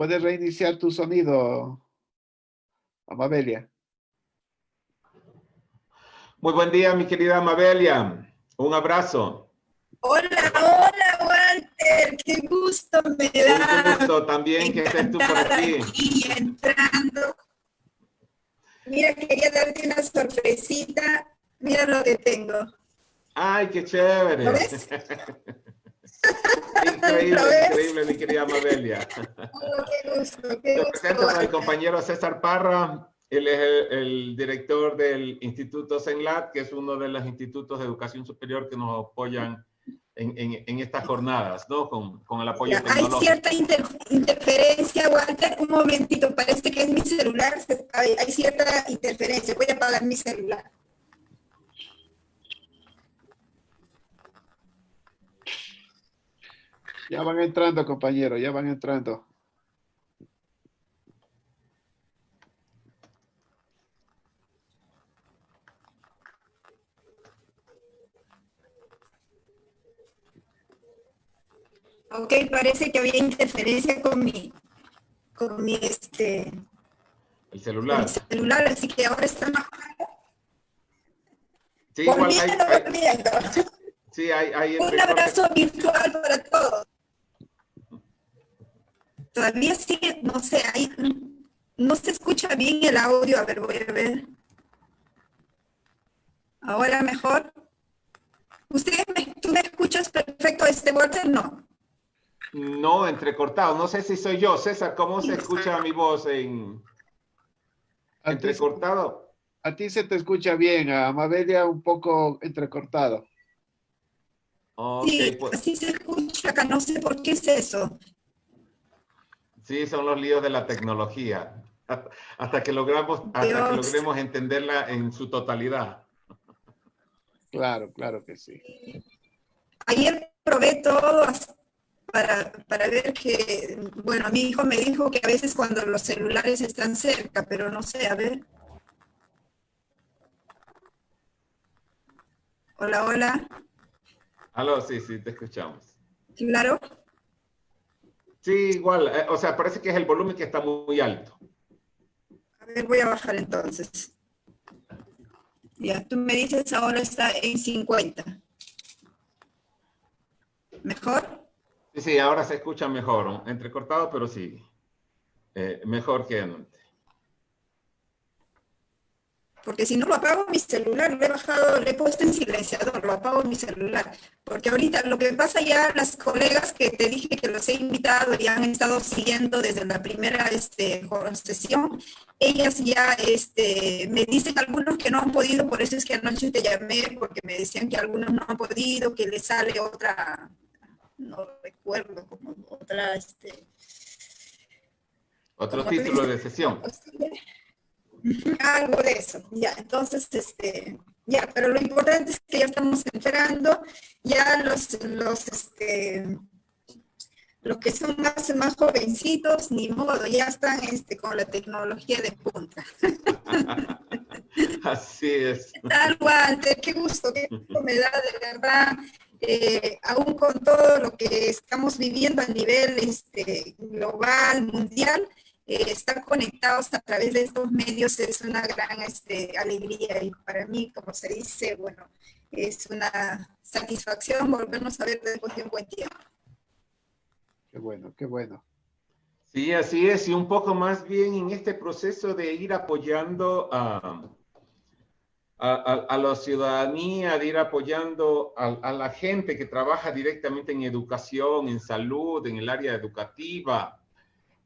puedes reiniciar tu sonido, Amabelia. Muy buen día, mi querida Amabelia. Un abrazo. Hola, hola, Walter. Qué gusto me da. Un gusto también que estés tú por aquí. Entrando. Mira, quería darte una sorpresita. Mira lo que tengo. ¡Ay, qué chévere! ¿Lo ves? Increíble, ¿Lo ves? increíble, mi querida Amabelia. Oh, qué gusto, qué Te gusto. presento con el Walter. compañero César Parra. Él es el director del Instituto CENLAT, que es uno de los institutos de educación superior que nos apoyan en estas jornadas, ¿no? Con el apoyo Ya, hay tecnológico. cierta interferencia, Walter. Un momentito, parece que es mi celular. Hay cierta interferencia. Voy a apagar mi celular. Ya van entrando, compañero, ya van entrando. Ok, parece que había interferencia con mi El celular. celular, así que ahora está más Sí, igual volviendo. sí, hay Un abrazo virtual para todos. Todavía sigue, no sé, no se escucha bien el audio. A ver, voy a ver. Ahora mejor. ¿Tú me escuchas perfecto, Walter? No. No, entrecortado. No sé si soy yo. César, ¿cómo se escucha mi voz entrecortado? A ti se te escucha bien, a Amabelia un poco entrecortado. Sí, Ok, pues, así se escucha acá, no sé por qué es eso. sí, son los líos de la tecnología. Hasta que Dios. logremos entenderla en su totalidad. Claro, claro que sí. Ayer probé todo para ver que, bueno, mi hijo me dijo que a veces cuando los celulares están cerca, pero no sé, a ver. Hola, hola. Aló, sí, te escuchamos. Claro. Sí, igual, o sea, parece que es el volumen que está muy alto. A ver, voy a bajar entonces. Ya, tú me dices ahora está en 50. ¿Mejor? Sí, ahora se escucha mejor, ¿no? Entrecortado, pero sí, mejor que antes. Porque si no lo apago mi celular, lo he bajado, le he puesto en silenciador, lo apago mi celular. Porque ahorita lo que pasa ya, las colegas que te dije que los he invitado y han estado siguiendo desde la primera sesión, ellas ya me dicen algunos que no han podido, por eso es que anoche te llamé, porque me decían que algunos no han podido, que les sale otra, no recuerdo, como otra, Otro como tú título dices, de sesión. algo de eso, ya, entonces, ya, pero lo importante es que ya estamos entrando, ya los que son más jovencitos, ni modo, ya están con la tecnología de punta. Así es. Tal, Walter, qué gusto me da de verdad, aún con todo lo que estamos viviendo a nivel global, mundial, estar conectados a través de estos medios es una gran alegría y para mí, como se dice, bueno, es una satisfacción volvernos a ver después de un buen tiempo. Qué bueno, qué bueno. Sí, así es, y un poco más bien en este proceso de ir apoyando a la ciudadanía, de ir apoyando a la gente que trabaja directamente en educación, en salud, en el área educativa,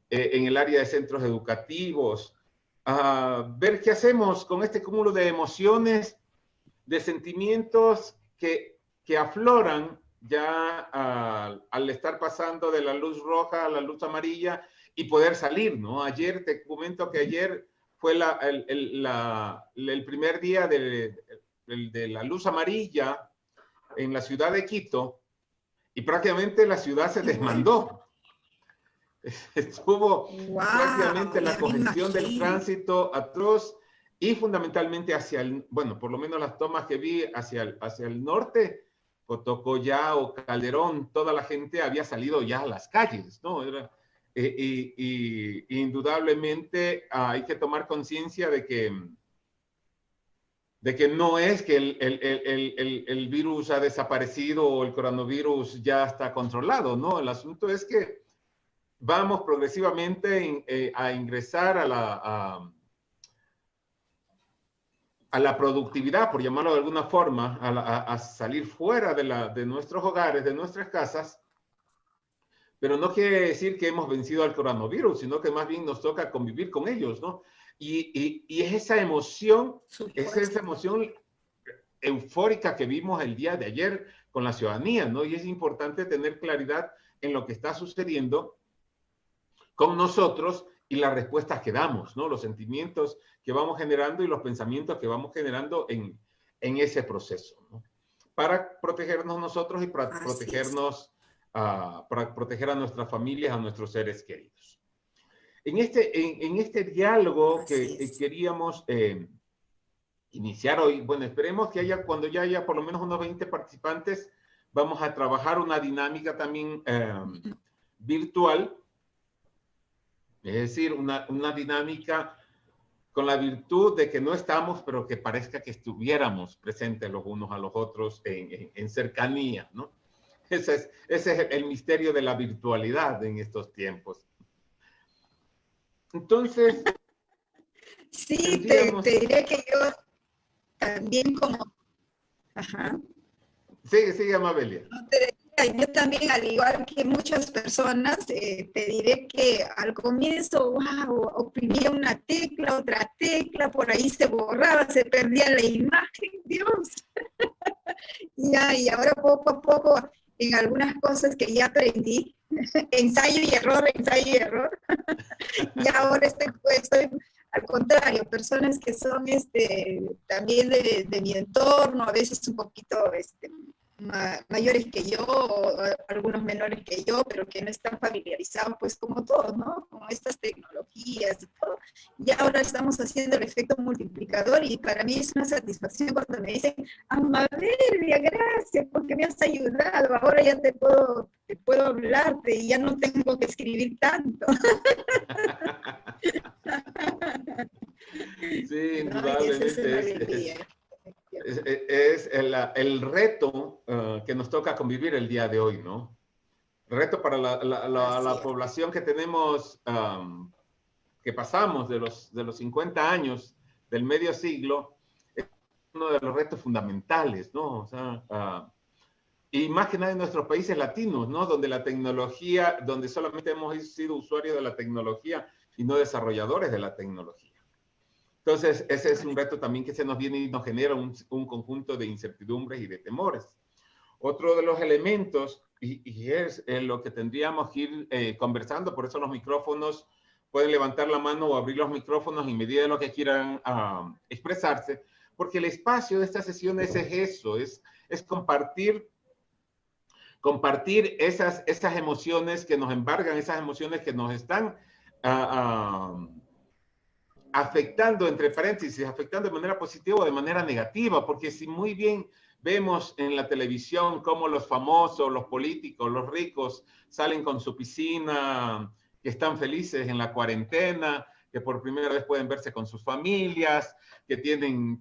en el área de centros educativos, a ver qué hacemos con este cúmulo de emociones, de sentimientos que afloran ya al estar pasando de la luz roja a la luz amarilla y poder salir, ¿no? Ayer, te comento que ayer fue el primer día de la luz amarilla en la ciudad de Quito y prácticamente la ciudad se desmandó. Estuvo prácticamente la congestión del tránsito atroz y fundamentalmente hacia bueno, por lo menos las tomas que vi hacia el norte, Cotocollao, Calderón, toda la gente había salido ya a las calles, ¿no? y indudablemente hay que tomar conciencia de que no es que el virus ha desaparecido o el coronavirus ya está controlado, ¿no? El asunto es que vamos progresivamente a ingresar a la productividad, por llamarlo de alguna forma, a salir fuera de nuestros hogares, de nuestras casas, pero no quiere decir que hemos vencido al coronavirus, sino que más bien nos toca convivir con ellos, ¿no? Y es esa emoción eufórica que vimos el día de ayer con la ciudadanía, ¿no? Y es importante tener claridad en lo que está sucediendo con nosotros y las respuestas que damos, ¿no? Los sentimientos que vamos generando y los pensamientos que vamos generando en ese proceso, ¿no? Para protegernos nosotros y para protegernos, para proteger a nuestras familias, a nuestros seres queridos. En este diálogo que queríamos iniciar hoy, bueno, esperemos que cuando ya haya por lo menos unos 20 participantes, vamos a trabajar una dinámica también virtual, es decir, una dinámica con la virtud de que no estamos, pero que parezca que estuviéramos presentes los unos a los otros en cercanía, ¿no? Ese es el misterio de la virtualidad en estos tiempos. Entonces... Sí, te diré que yo también como... Ajá. Sigue, Amabelia. Yo también, al igual que muchas personas, te diré que al comienzo, wow, oprimía una tecla, otra tecla, por ahí se borraba, se perdía la imagen, Dios. Y ahora poco a poco, en algunas cosas que ya aprendí, ensayo y error, y ahora estoy al contrario, personas que son también de mi entorno, a veces un poquito mayores que yo, o algunos menores que yo, pero que no están familiarizados, pues como todos, ¿no? Con estas tecnologías y todo. Y ahora estamos haciendo el efecto multiplicador y para mí es una satisfacción cuando me dicen, Amabelia, gracias porque me has ayudado, ahora ya te puedo hablarte y ya no tengo que escribir tanto. Sí, indudablemente es el reto que nos toca convivir el día de hoy, ¿no? Reto para la población que tenemos, que pasamos de los 50 años del medio siglo, es uno de los retos fundamentales, ¿no? O sea, y más que nada en nuestros países latinos, ¿no? Donde la tecnología, donde solamente hemos sido usuarios de la tecnología y no desarrolladores de la tecnología. Entonces, ese es un reto también que se nos viene y nos genera un conjunto de incertidumbres y de temores. Otro de los elementos, y es lo que tendríamos que ir conversando, por eso los micrófonos, pueden levantar la mano o abrir los micrófonos en medida de lo que quieran expresarse, porque el espacio de estas sesiones es eso, es compartir esas emociones que nos embargan, esas emociones que nos están afectando, entre paréntesis, afectando de manera positiva o de manera negativa, porque si muy bien vemos en la televisión cómo los famosos, los políticos, los ricos salen con su piscina, que están felices en la cuarentena, que por primera vez pueden verse con sus familias, que tienen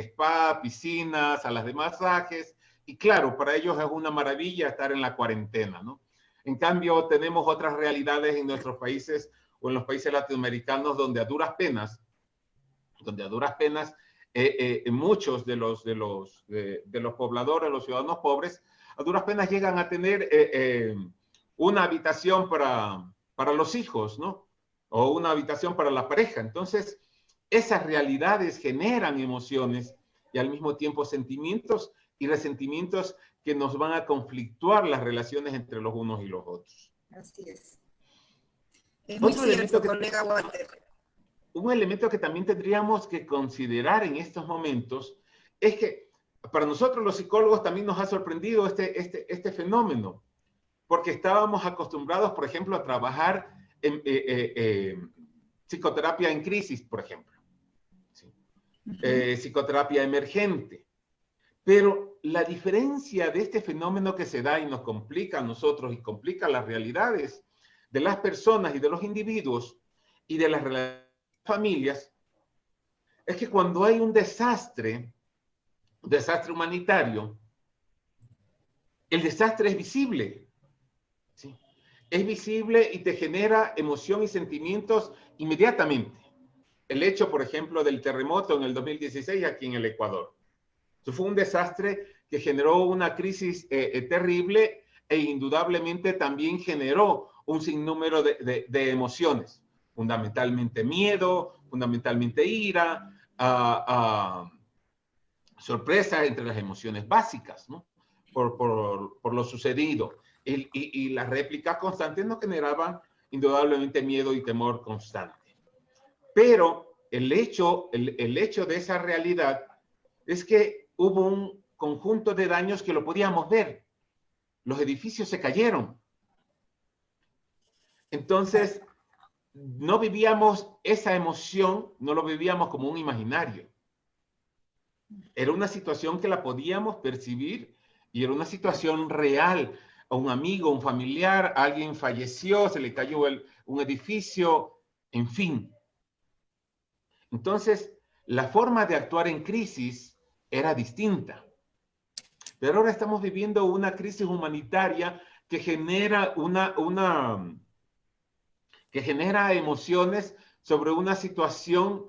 spa, piscinas, salas de masajes, y claro, para ellos es una maravilla estar en la cuarentena, ¿no? En cambio, tenemos otras realidades en nuestros países o en los países latinoamericanos donde a duras penas muchos de los pobladores, los ciudadanos pobres, a duras penas llegan a tener una habitación para los hijos, ¿no? O una habitación para la pareja. Entonces, esas realidades generan emociones y al mismo tiempo sentimientos y resentimientos que nos van a conflictuar las relaciones entre los unos y los otros. Así es. Es muy cierto, colega Walter. Un elemento que también tendríamos que considerar en estos momentos es que para nosotros los psicólogos también nos ha sorprendido este fenómeno, porque estábamos acostumbrados, por ejemplo, a trabajar en psicoterapia en crisis, por ejemplo. ¿Sí? Psicoterapia emergente. Pero la diferencia de este fenómeno que se da y nos complica a nosotros y complica las realidades de las personas y de los individuos y de las familias es que cuando hay un desastre humanitario, el desastre es visible. ¿Sí? Es visible y te genera emoción y sentimientos inmediatamente. El hecho, por ejemplo, del terremoto en el 2016 aquí en el Ecuador. Eso fue un desastre que generó una crisis terrible e indudablemente también generó un sinnúmero de emociones, fundamentalmente miedo, fundamentalmente ira, sorpresa entre las emociones básicas, ¿no? por lo sucedido. Y las réplicas constantes nos generaban indudablemente miedo y temor constante. Pero el hecho de esa realidad es que hubo un conjunto de daños que lo podíamos ver. Los edificios se cayeron. Entonces, no vivíamos esa emoción, no lo vivíamos como un imaginario. Era una situación que la podíamos percibir y era una situación real. A un amigo, un familiar, alguien falleció, se le cayó un edificio, en fin. Entonces, la forma de actuar en crisis era distinta. Pero ahora estamos viviendo una crisis humanitaria que genera que genera emociones sobre una situación,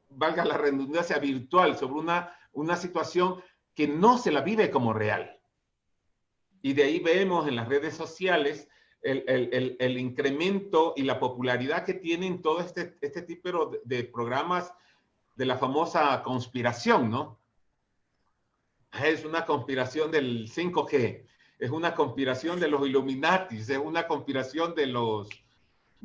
valga la redundancia, virtual, sobre una situación que no se la vive como real. Y de ahí vemos en las redes sociales el incremento y la popularidad que tienen todo este tipo de programas de la famosa conspiración, ¿no? Es una conspiración del 5G, es una conspiración de los Illuminatis, es una conspiración de los,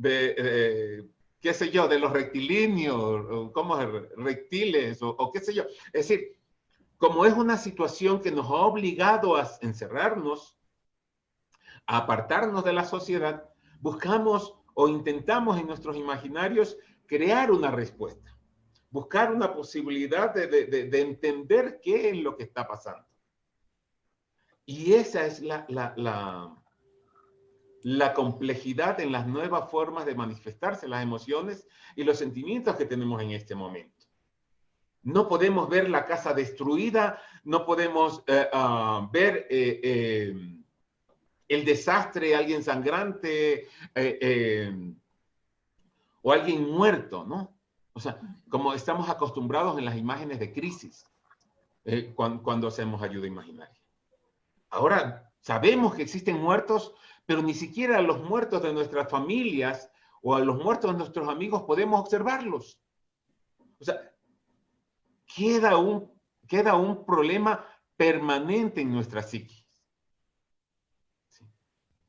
qué sé yo, de los rectilíneos, ¿cómo reptiles, o qué sé yo. Es decir, como es una situación que nos ha obligado a encerrarnos, a apartarnos de la sociedad, buscamos o intentamos en nuestros imaginarios crear una respuesta. Buscar una posibilidad de entender qué es lo que está pasando. Y esa es la complejidad en las nuevas formas de manifestarse las emociones y los sentimientos que tenemos en este momento. No podemos ver la casa destruida, no podemos ver el desastre, alguien sangrante o alguien muerto, ¿no? O sea, como estamos acostumbrados en las imágenes de crisis, cuando hacemos ayuda imaginaria. Ahora, sabemos que existen muertos, pero ni siquiera a los muertos de nuestras familias o a los muertos de nuestros amigos podemos observarlos. O sea, queda un problema permanente en nuestra psiquis. ¿Sí?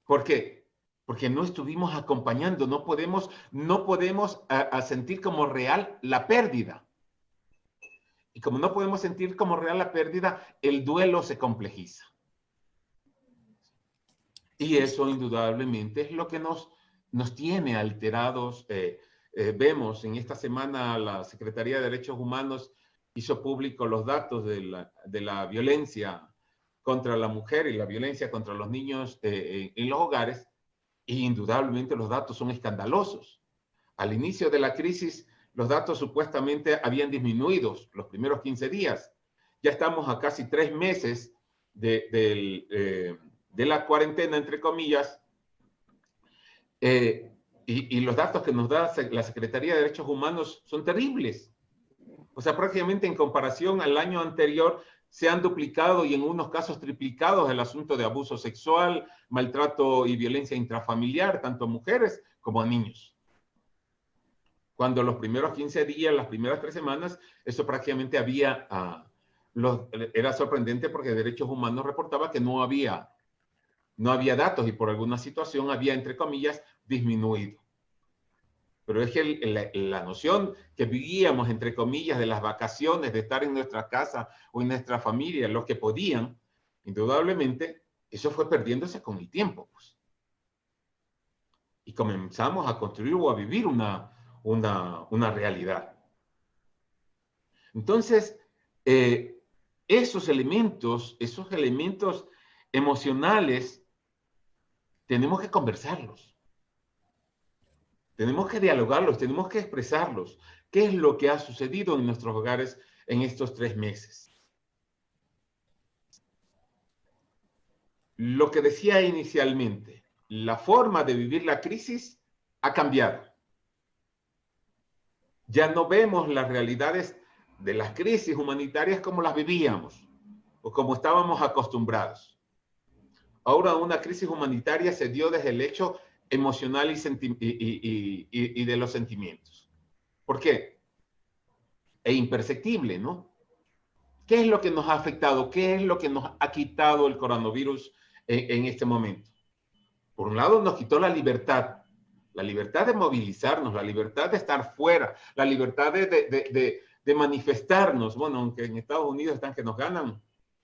¿Por qué? Porque no estuvimos acompañando, no podemos sentir como real la pérdida. Y como no podemos sentir como real la pérdida, el duelo se complejiza. Y eso indudablemente es lo que nos tiene alterados. Vemos en esta semana la Secretaría de Derechos Humanos hizo público los datos de la violencia contra la mujer y la violencia contra los niños en los hogares. Y indudablemente los datos son escandalosos. Al inicio de la crisis, los datos supuestamente habían disminuido los primeros 15 días. Ya estamos a casi 3 meses de la cuarentena, entre comillas, y los datos que nos da la Secretaría de Derechos Humanos son terribles. O sea, prácticamente en comparación al año anterior, se han duplicado y en unos casos triplicados el asunto de abuso sexual, maltrato y violencia intrafamiliar, tanto a mujeres como a niños. Cuando los primeros 15 días, las primeras 3 semanas, eso prácticamente era sorprendente porque Derechos Humanos reportaba que no había datos y por alguna situación había, entre comillas, disminuido. Pero es que la noción que vivíamos, entre comillas, de las vacaciones, de estar en nuestra casa o en nuestra familia, los que podían, indudablemente, eso fue perdiéndose con el tiempo. Pues. Y comenzamos a construir o a vivir una realidad. Entonces, esos elementos emocionales tenemos que conversarlos. Tenemos que dialogarlos, tenemos que expresarlos. ¿Qué es lo que ha sucedido en nuestros hogares en estos 3 meses? Lo que decía inicialmente, la forma de vivir la crisis ha cambiado. Ya no vemos las realidades de las crisis humanitarias como las vivíamos o como estábamos acostumbrados. Ahora una crisis humanitaria se dio desde el hecho emocional y de los sentimientos. ¿Por qué? Es imperceptible, ¿no? ¿Qué es lo que nos ha afectado? ¿Qué es lo que nos ha quitado el coronavirus en este momento? Por un lado, nos quitó la libertad de movilizarnos, la libertad de estar fuera, la libertad de manifestarnos. Bueno, aunque en Estados Unidos están que nos ganan,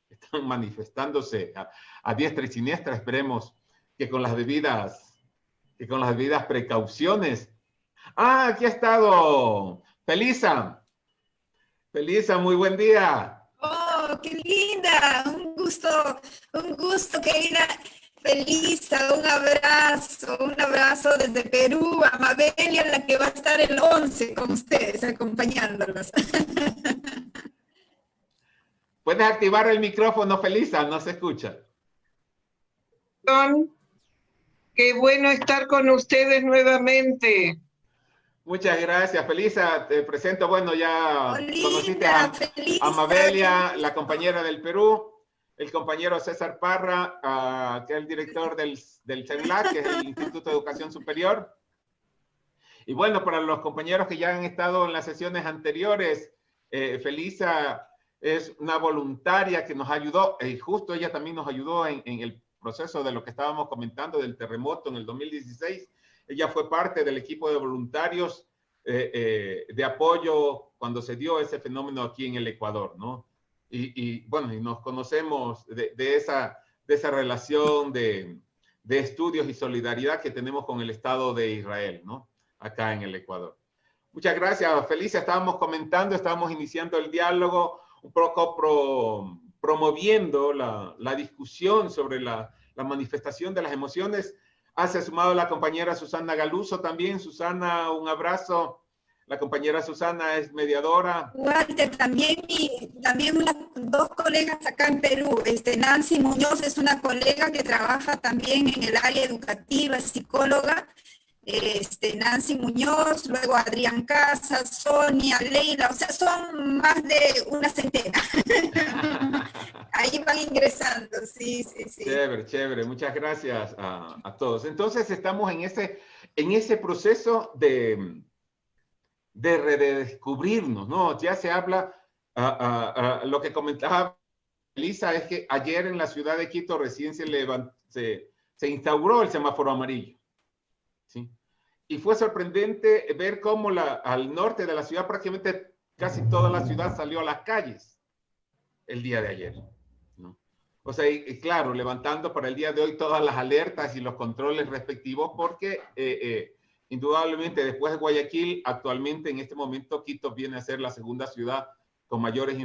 están manifestándose a diestra y siniestra. Esperemos que con las debidas precauciones. Ah, aquí ha estado Felisa. Felisa, muy buen día. Oh, qué linda, un gusto, querida Felisa, un abrazo desde Perú, a Mabelia, la que va a estar el 11 con ustedes, acompañándolos. Puedes activar el micrófono, Felisa, no se escucha. Qué bueno estar con ustedes nuevamente. Muchas gracias, Felisa. Te presento, bueno, ya conociste a Mabelia, la compañera del Perú, el compañero César Parra, que es el director del CENLAC, que es el Instituto de Educación Superior. Y bueno, para los compañeros que ya han estado en las sesiones anteriores, Felisa es una voluntaria que nos ayudó, y justo ella también nos ayudó en el proceso de lo que estábamos comentando del terremoto en el 2016. Ella fue parte del equipo de voluntarios de apoyo cuando se dio ese fenómeno aquí en el Ecuador, ¿no? Y bueno, y nos conocemos de esa relación de estudios y solidaridad que tenemos con el Estado de Israel, ¿no? Acá en el Ecuador. Muchas gracias, Felicia. Estábamos comentando, estábamos iniciando el diálogo, un poco promoviendo la discusión sobre la manifestación de las emociones. Se ha sumado la compañera Susana Galuso también. Susana, un abrazo. La compañera Susana es mediadora. Walter, también dos colegas acá en Perú. Nancy Muñoz es una colega que trabaja también en el área educativa, psicóloga. Nancy Muñoz, luego Adrián Casas, Sonia, Leila, o sea, son más de una centena. Ahí van ingresando, sí. Chévere. Muchas gracias a todos. Entonces, estamos en ese proceso de redescubrirnos, ¿no? Ya se habla, lo que comentaba Elisa, es que ayer en la ciudad de Quito recién se instauró el semáforo amarillo, ¿sí? Y fue sorprendente ver cómo al norte de la ciudad, prácticamente casi toda la ciudad salió a las calles el día de ayer, ¿no? O sea, y claro, levantando para el día de hoy todas las alertas y los controles respectivos, porque indudablemente después de Guayaquil, actualmente en este momento Quito viene a ser la segunda ciudad con mayores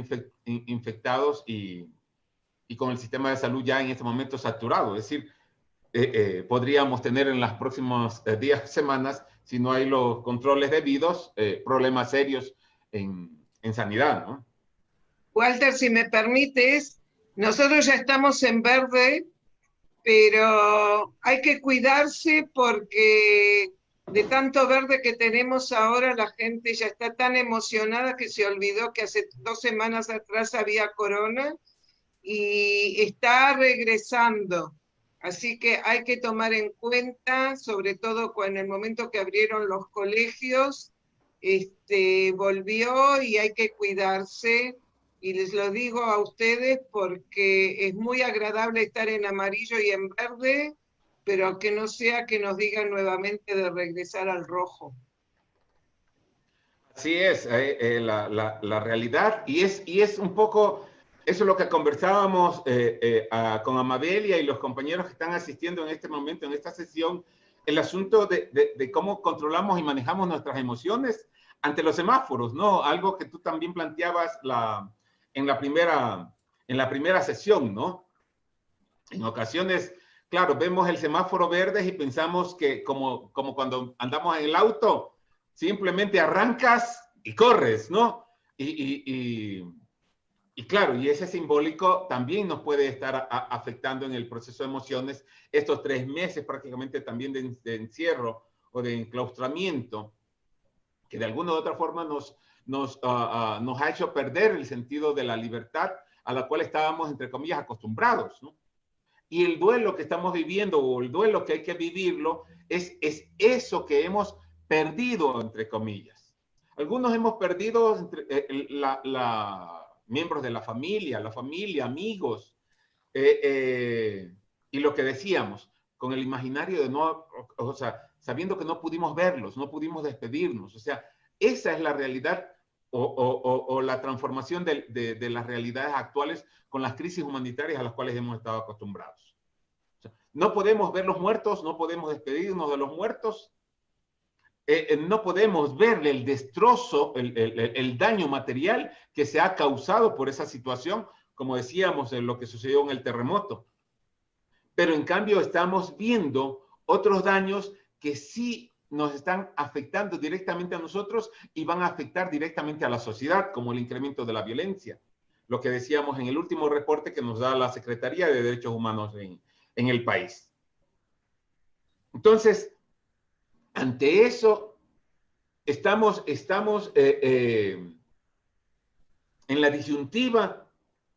infectados y con el sistema de salud ya en este momento saturado. Es decir, podríamos tener en los próximos días, semanas, si no hay los controles debidos, problemas serios en sanidad, ¿no? Walter, si me permites, nosotros ya estamos en verde, pero hay que cuidarse porque de tanto verde que tenemos ahora, la gente ya está tan emocionada que se olvidó que hace 2 semanas atrás había corona y está regresando. Así que hay que tomar en cuenta, sobre todo en el momento que abrieron los colegios, volvió y hay que cuidarse. Y les lo digo a ustedes porque es muy agradable estar en amarillo y en verde, pero que no sea que nos digan nuevamente de regresar al rojo. Así es, la realidad, y es un poco, eso es lo que conversábamos con Amabelia y los compañeros que están asistiendo en este momento, en esta sesión, el asunto de cómo controlamos y manejamos nuestras emociones ante los semáforos, ¿no? Algo que tú también planteabas en la primera sesión, ¿no? En ocasiones claro, vemos el semáforo verde y pensamos que como cuando andamos en el auto, simplemente arrancas y corres, ¿no? Y claro, y ese simbólico también nos puede estar afectando en el proceso de emociones estos 3 meses prácticamente también de encierro o de enclaustramiento, que de alguna u otra forma nos ha hecho perder el sentido de la libertad a la cual estábamos, entre comillas, acostumbrados, ¿no? Y el duelo que estamos viviendo, o el duelo que hay que vivirlo, es eso que hemos perdido, entre comillas. Algunos hemos perdido miembros de la familia, amigos, y lo que decíamos, con el imaginario de no, o sea, sabiendo que no pudimos verlos, no pudimos despedirnos. O sea, esa es la realidad o la transformación de las realidades actuales con las crisis humanitarias a las cuales hemos estado acostumbrados. O sea, no podemos ver los muertos, no podemos despedirnos de los muertos, no podemos ver el destrozo, el daño material que se ha causado por esa situación, como decíamos, en lo que sucedió en el terremoto. Pero en cambio estamos viendo otros daños que sí nos están afectando directamente a nosotros y van a afectar directamente a la sociedad, como el incremento de la violencia. Lo que decíamos en el último reporte que nos da la Secretaría de Derechos Humanos en el país. Entonces, ante eso, estamos en la disyuntiva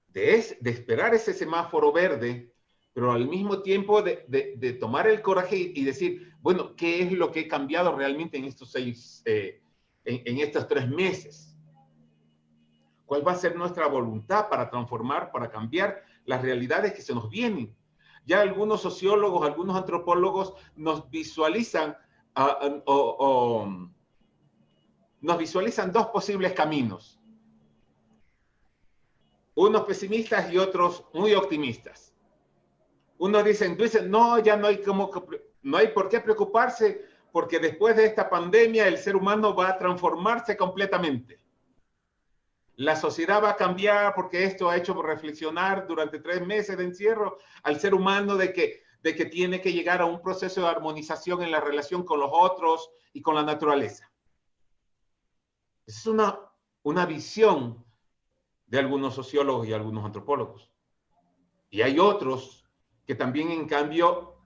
de esperar ese semáforo verde, pero al mismo tiempo de tomar el coraje y decir, bueno, ¿qué es lo que ha cambiado realmente en estos en estos 3 meses? ¿Cuál va a ser nuestra voluntad para transformar, para cambiar las realidades que se nos vienen? Ya algunos sociólogos, algunos antropólogos nos visualizan nos visualizan 2 posibles caminos. Unos pesimistas y otros muy optimistas. Unos dicen, no, ya no hay por qué preocuparse porque después de esta pandemia el ser humano va a transformarse completamente. La sociedad va a cambiar porque esto ha hecho reflexionar durante 3 meses de encierro al ser humano de que tiene que llegar a un proceso de armonización en la relación con los otros y con la naturaleza. Es una visión de algunos sociólogos y algunos antropólogos. Y hay otros que también, en cambio,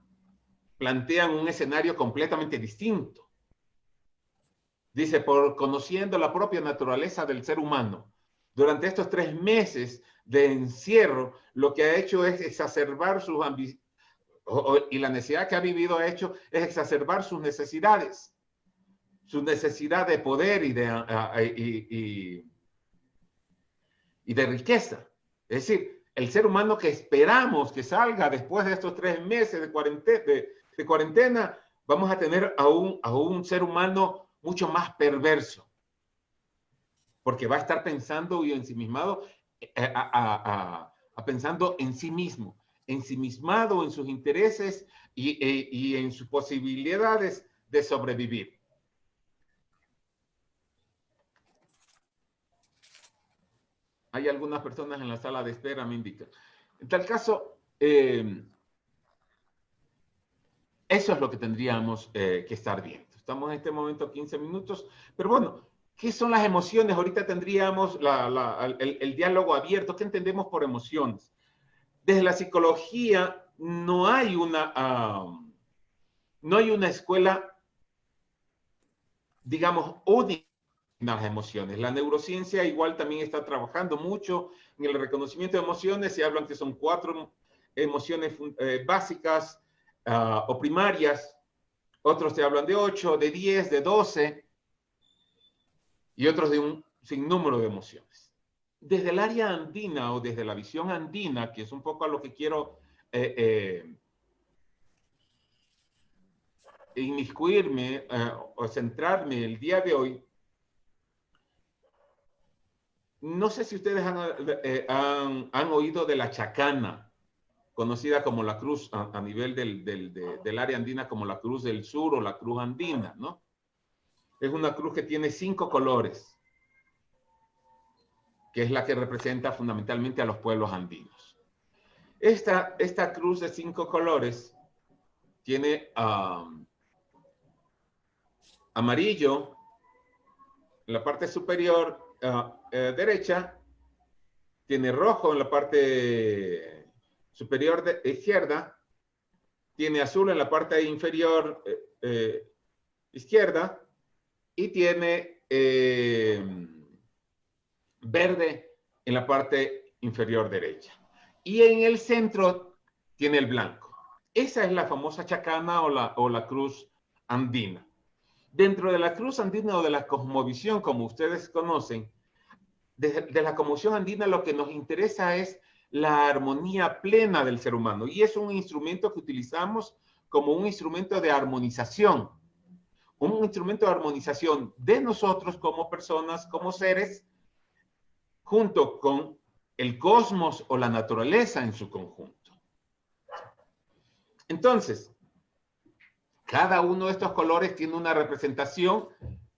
plantean un escenario completamente distinto. Dice, conociendo la propia naturaleza del ser humano, durante estos 3 meses de encierro, lo que ha hecho es exacerbar sus ambiciones, y la necesidad que ha vivido ha hecho es exacerbar sus necesidades. Su necesidad de poder y de riqueza. Es decir, el ser humano que esperamos que salga después de estos 3 meses de cuarentena, vamos a tener a un ser humano mucho más perverso. Porque va a estar pensando y ensimismado, pensando en sí mismo, ensimismado en sus intereses y en sus posibilidades de sobrevivir. Hay algunas personas en la sala de espera, me indican. En tal caso, eso es lo que tendríamos que estar viendo. Estamos en este momento 15 minutos, pero bueno, ¿qué son las emociones? Ahorita tendríamos el diálogo abierto. ¿Qué entendemos por emociones? Desde la psicología no hay una escuela, digamos, única en las emociones. La neurociencia igual también está trabajando mucho en el reconocimiento de emociones. Se hablan que son 4 emociones básicas o primarias. Otros te hablan de 8, de 10, de 12 y otros de un sinnúmero de emociones. Desde el área andina o desde la visión andina, que es un poco a lo que quiero inmiscuirme o centrarme el día de hoy, no sé si ustedes han oído de la chacana, conocida como la cruz a nivel del área andina como la cruz del sur o la cruz andina, ¿no? Es una cruz que tiene 5 colores, que es la que representa fundamentalmente a los pueblos andinos. Esta cruz de 5 colores tiene amarillo en la parte superior derecha, tiene rojo en la parte superior izquierda, tiene azul en la parte inferior izquierda y tiene verde en la parte inferior derecha. Y en el centro tiene el blanco. Esa es la famosa chacana o la cruz andina. Dentro de la cruz andina o de la cosmovisión, como ustedes conocen, de la cosmovisión andina lo que nos interesa es la armonía plena del ser humano. Y es un instrumento que utilizamos como un instrumento de armonización. Un instrumento de armonización de nosotros como personas, como seres, junto con el cosmos o la naturaleza en su conjunto. Entonces, cada uno de estos colores tiene una representación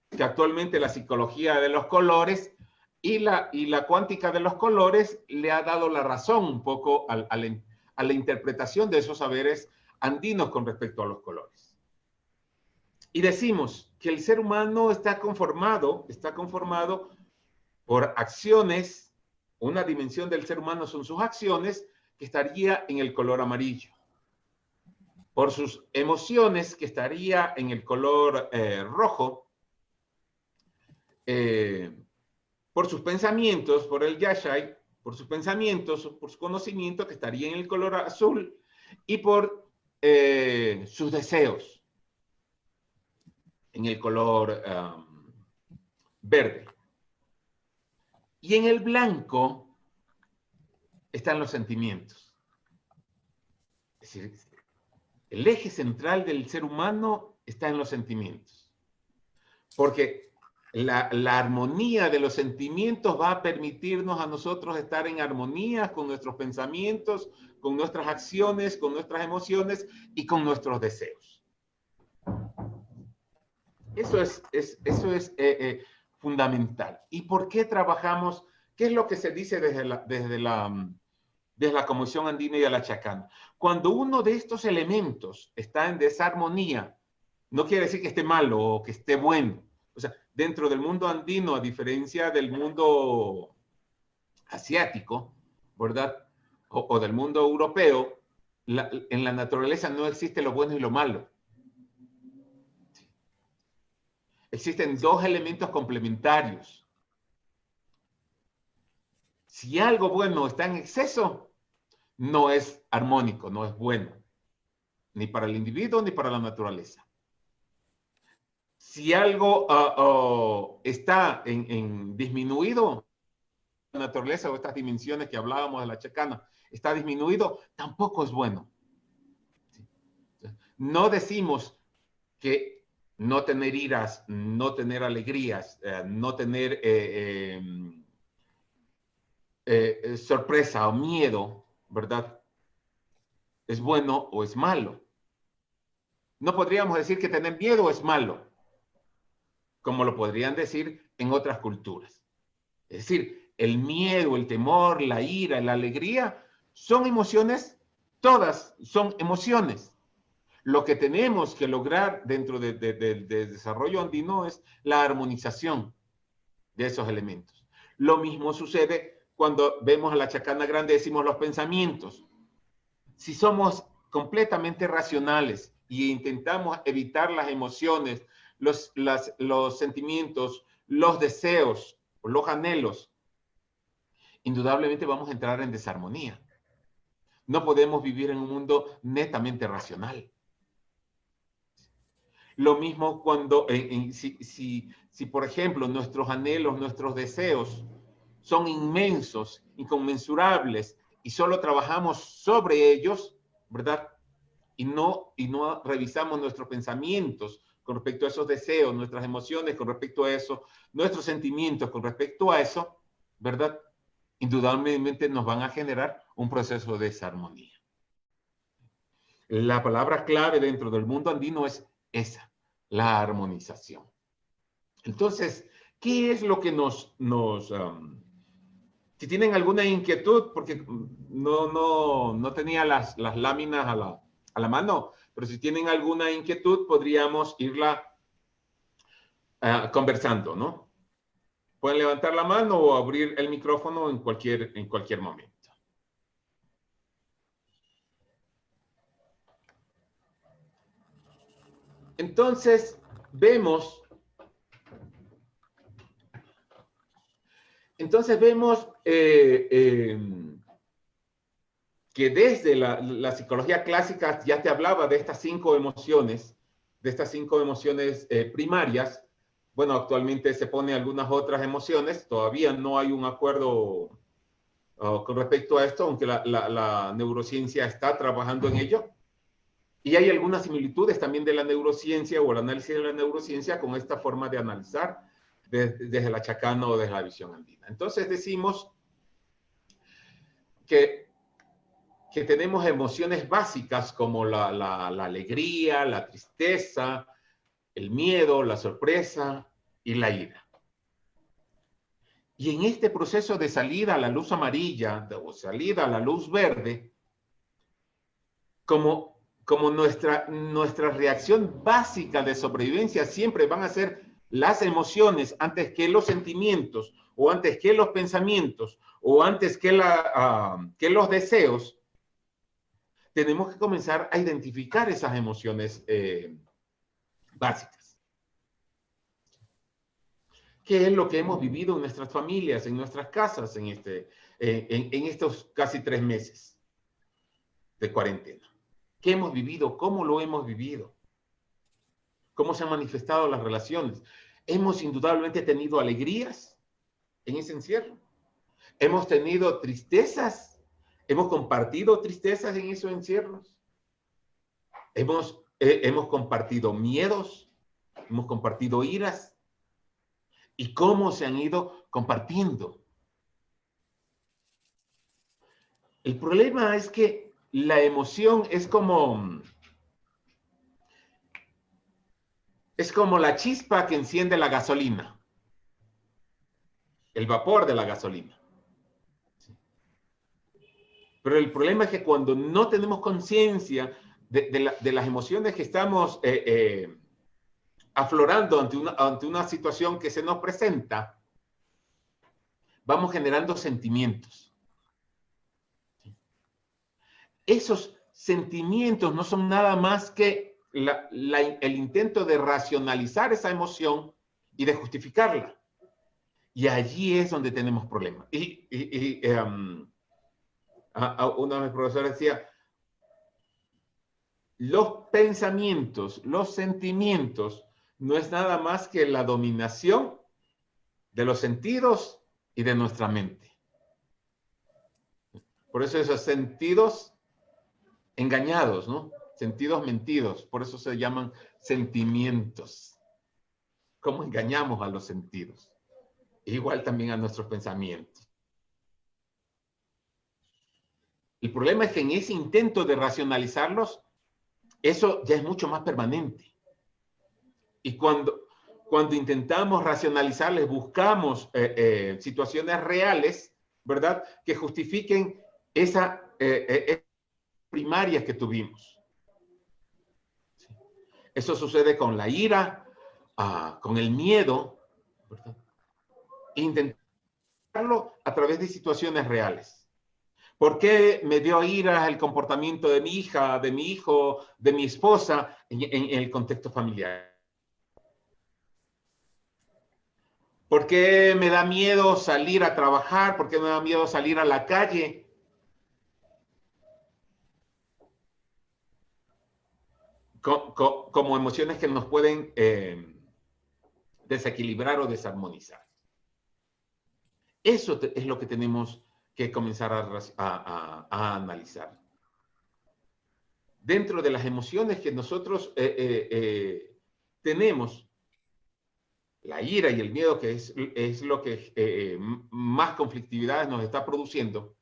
que actualmente la psicología de los colores y la cuántica de los colores le ha dado la razón un poco a la interpretación de esos saberes andinos con respecto a los colores. Y decimos que el ser humano está conformado por acciones. Una dimensión del ser humano son sus acciones, que estaría en el color amarillo. Por sus emociones, que estaría en el color rojo. Por sus pensamientos, por el yashai, por sus pensamientos, por su conocimiento, que estaría en el color azul. Y por sus deseos, en el color verde. Y en el blanco están los sentimientos. Es decir, el eje central del ser humano está en los sentimientos. Porque la armonía de los sentimientos va a permitirnos a nosotros estar en armonía con nuestros pensamientos, con nuestras acciones, con nuestras emociones y con nuestros deseos. Eso es fundamental. ¿Y por qué trabajamos? ¿Qué es lo que se dice desde la Comisión Andina y de la Chacana? Cuando uno de estos elementos está en desarmonía, no quiere decir que esté malo o que esté bueno. O sea, dentro del mundo andino, a diferencia del mundo asiático, ¿verdad? O del mundo europeo, en la naturaleza no existe lo bueno y lo malo. Existen dos elementos complementarios. Si algo bueno está en exceso, no es armónico, no es bueno, ni para el individuo ni para la naturaleza. Si algo está en disminuido, la naturaleza o estas dimensiones que hablábamos de la chacana, está disminuido, tampoco es bueno. No decimos que no tener iras, no tener alegrías, no tener sorpresa o miedo, ¿verdad? ¿Es bueno o es malo? No podríamos decir que tener miedo es malo, como lo podrían decir en otras culturas. Es decir, el miedo, el temor, la ira, la alegría, son emociones, todas son emociones. Lo que tenemos que lograr dentro del desarrollo andino es la armonización de esos elementos. Lo mismo sucede cuando vemos a la chacana grande, decimos los pensamientos. Si somos completamente racionales y intentamos evitar las emociones, los sentimientos, los deseos, los anhelos, indudablemente vamos a entrar en desarmonía. No podemos vivir en un mundo netamente racional. Lo mismo cuando, si por ejemplo nuestros anhelos, nuestros deseos son inmensos, inconmensurables y solo trabajamos sobre ellos, ¿verdad? Y no revisamos nuestros pensamientos con respecto a esos deseos, nuestras emociones con respecto a eso, nuestros sentimientos con respecto a eso, ¿verdad? Indudablemente nos van a generar un proceso de desarmonía. La palabra clave dentro del mundo andino es esa, la armonización. Entonces, ¿qué es lo que si tienen alguna inquietud, porque no tenía las láminas a la mano, pero si tienen alguna inquietud, podríamos irla conversando, ¿no? Pueden levantar la mano o abrir el micrófono en cualquier momento. Entonces, vemos que desde la psicología clásica ya te hablaba de estas 5 emociones, primarias. Bueno, actualmente se pone algunas otras emociones, todavía no hay un acuerdo con respecto a esto, aunque la neurociencia está trabajando en ello. Y hay algunas similitudes también de la neurociencia o el análisis de la neurociencia con esta forma de analizar desde la chacana o desde la visión andina. Entonces decimos que tenemos emociones básicas como la alegría, la tristeza, el miedo, la sorpresa y la ira. Y en este proceso de salida a la luz amarilla o salida a la luz verde, como nuestra reacción básica de sobrevivencia siempre van a ser las emociones antes que los sentimientos, o antes que los pensamientos, o antes que los deseos, tenemos que comenzar a identificar esas emociones básicas. ¿Qué es lo que hemos vivido en nuestras familias, en nuestras casas, en estos casi 3 meses de cuarentena? ¿Qué hemos vivido? ¿Cómo lo hemos vivido? ¿Cómo se han manifestado las relaciones? Hemos indudablemente tenido alegrías en ese encierro. Hemos tenido tristezas. Hemos compartido tristezas en esos encierros. Hemos compartido miedos. Hemos compartido iras. ¿Y cómo se han ido compartiendo? El problema es que la emoción es como la chispa que enciende la gasolina, el vapor de la gasolina. Pero el problema es que cuando no tenemos conciencia de las emociones que estamos aflorando ante una situación que se nos presenta, vamos generando sentimientos. Esos sentimientos no son nada más que el intento de racionalizar esa emoción y de justificarla. Y allí es donde tenemos problemas. Una de mis profesores decía, los pensamientos, los sentimientos, no es nada más que la dominación de los sentidos y de nuestra mente. Por eso esos sentidos engañados, ¿no? Sentidos mentidos, por eso se llaman sentimientos. ¿Cómo engañamos a los sentidos? Igual también a nuestros pensamientos. El problema es que en ese intento de racionalizarlos, eso ya es mucho más permanente. Y cuando intentamos racionalizarles, buscamos situaciones reales, ¿verdad?, que justifiquen esas primarias que tuvimos. Eso sucede con la ira, con el miedo, ¿verdad? Intentarlo a través de situaciones reales. ¿Por qué me dio ira el comportamiento de mi hija, de mi hijo, de mi esposa en el contexto familiar? ¿Por qué me da miedo salir a trabajar? ¿Por qué me da miedo salir a la calle? Como emociones que nos pueden desequilibrar o desarmonizar. Eso es lo que tenemos que comenzar a analizar. Dentro de las emociones que nosotros tenemos, la ira y el miedo, que es lo que más conflictividades nos está produciendo,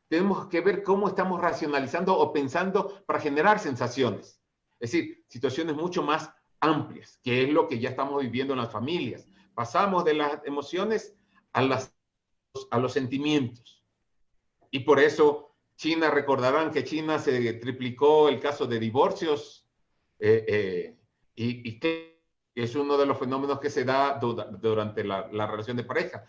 tenemos que ver cómo estamos racionalizando o pensando para generar sensaciones. Es decir, situaciones mucho más amplias, que es lo que ya estamos viviendo en las familias. Pasamos de las emociones a los sentimientos. Y por eso China, recordarán que China se triplicó el caso de divorcios y que es uno de los fenómenos que se da durante la relación de pareja.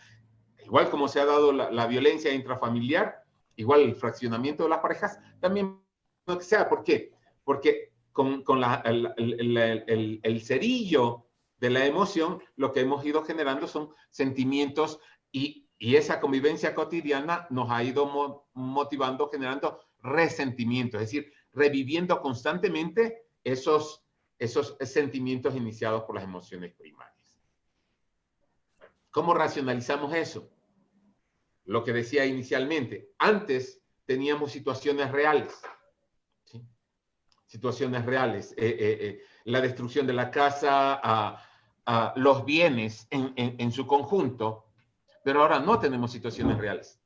Igual como se ha dado la violencia intrafamiliar, igual el fraccionamiento de las parejas, también no que sea. ¿Por qué? Porque con el cerillo de la emoción, lo que hemos ido generando son sentimientos y esa convivencia cotidiana nos ha ido motivando, generando resentimientos, es decir, reviviendo constantemente esos sentimientos iniciados por las emociones primarias. ¿Cómo racionalizamos eso? Lo que decía inicialmente, antes teníamos situaciones reales, ¿sí? Situaciones reales, la destrucción de la casa, los bienes en su conjunto, pero ahora no tenemos situaciones reales,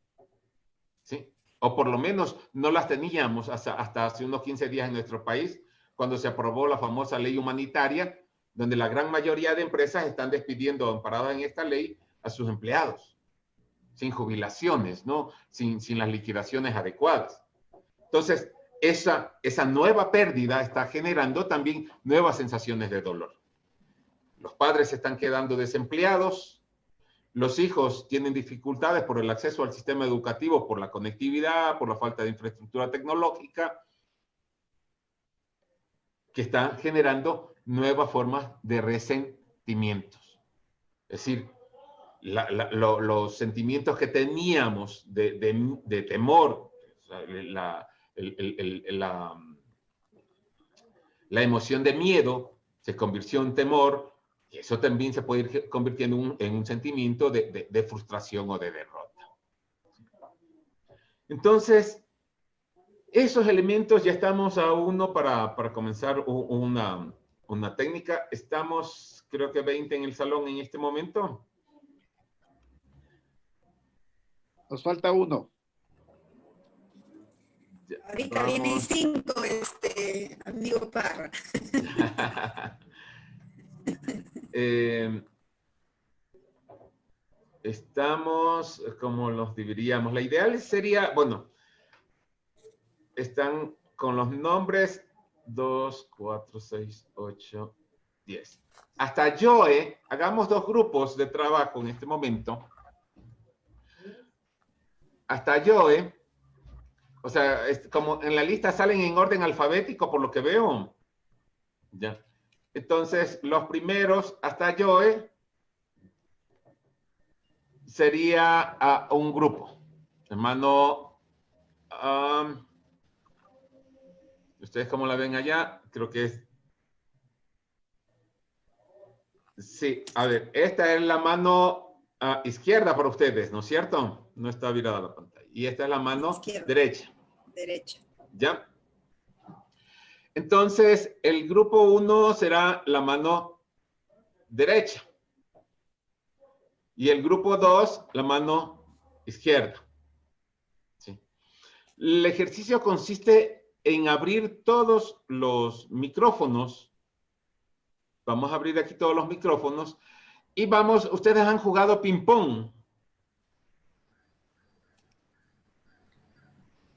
¿sí? O por lo menos no las teníamos hasta hace unos 15 días en nuestro país, cuando se aprobó la famosa ley humanitaria, donde la gran mayoría de empresas están despidiendo, amparadas en esta ley, a sus empleados, sin jubilaciones, ¿no? Sin las liquidaciones adecuadas. Entonces, esa nueva pérdida está generando también nuevas sensaciones de dolor. Los padres se están quedando desempleados, los hijos tienen dificultades por el acceso al sistema educativo, por la conectividad, por la falta de infraestructura tecnológica, que están generando nuevas formas de resentimientos. Es decir, los sentimientos que teníamos de temor, la emoción de miedo se convirtió en temor, y eso también se puede ir convirtiendo en un sentimiento de frustración o de derrota. Entonces, esos elementos ya estamos a uno para comenzar una técnica. Estamos, creo que 20 en el salón en este momento. Nos falta uno. Ahorita vienen 5, amigo Parra. Estamos, ¿cómo los dividiríamos? La ideal sería, bueno, están con los nombres 2, 4, 6, 8, 10. Hasta Joe, hagamos 2 grupos de trabajo en este momento. Hasta Joe, o sea, como en la lista salen en orden alfabético por lo que veo. Ya. Entonces, los primeros, hasta Joe, sería un grupo. Hermano, ¿ustedes cómo la ven allá? Creo que es... Sí, a ver, esta es la mano izquierda para ustedes, ¿no es cierto? No está virada la pantalla. Y esta es la mano izquierda. Derecha. Derecha. ¿Ya? Entonces, el grupo 1 será la mano derecha. Y el grupo 2, la mano izquierda. ¿Sí? El ejercicio consiste en abrir todos los micrófonos. Vamos a abrir aquí todos los micrófonos. Y vamos, ustedes han jugado ping-pong.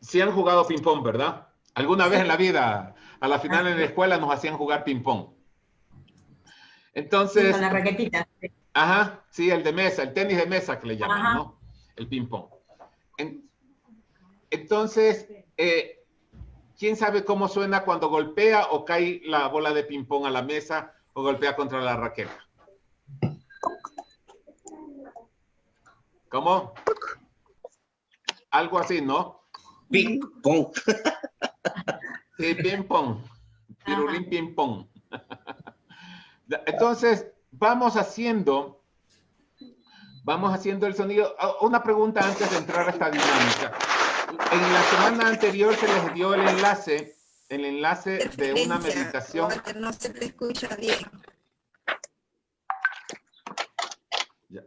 Sí han jugado ping-pong, ¿verdad? Alguna vez en la vida, a la final en la escuela nos hacían jugar ping-pong. Entonces... Sí, con la raquetita. Ajá, sí, el de mesa, el tenis de mesa que le llaman, ajá, ¿no? El ping-pong. Entonces, ¿quién sabe cómo suena cuando golpea o cae la bola de ping-pong a la mesa o golpea contra la raqueta? ¿Cómo? Algo así, ¿no? Ping-pong. Sí, ping-pong. Pirulín ping-pong. Entonces, vamos haciendo el sonido. Una pregunta antes de entrar a esta dinámica. En la semana anterior se les dio el enlace de una meditación. No se te escucha bien. Ya.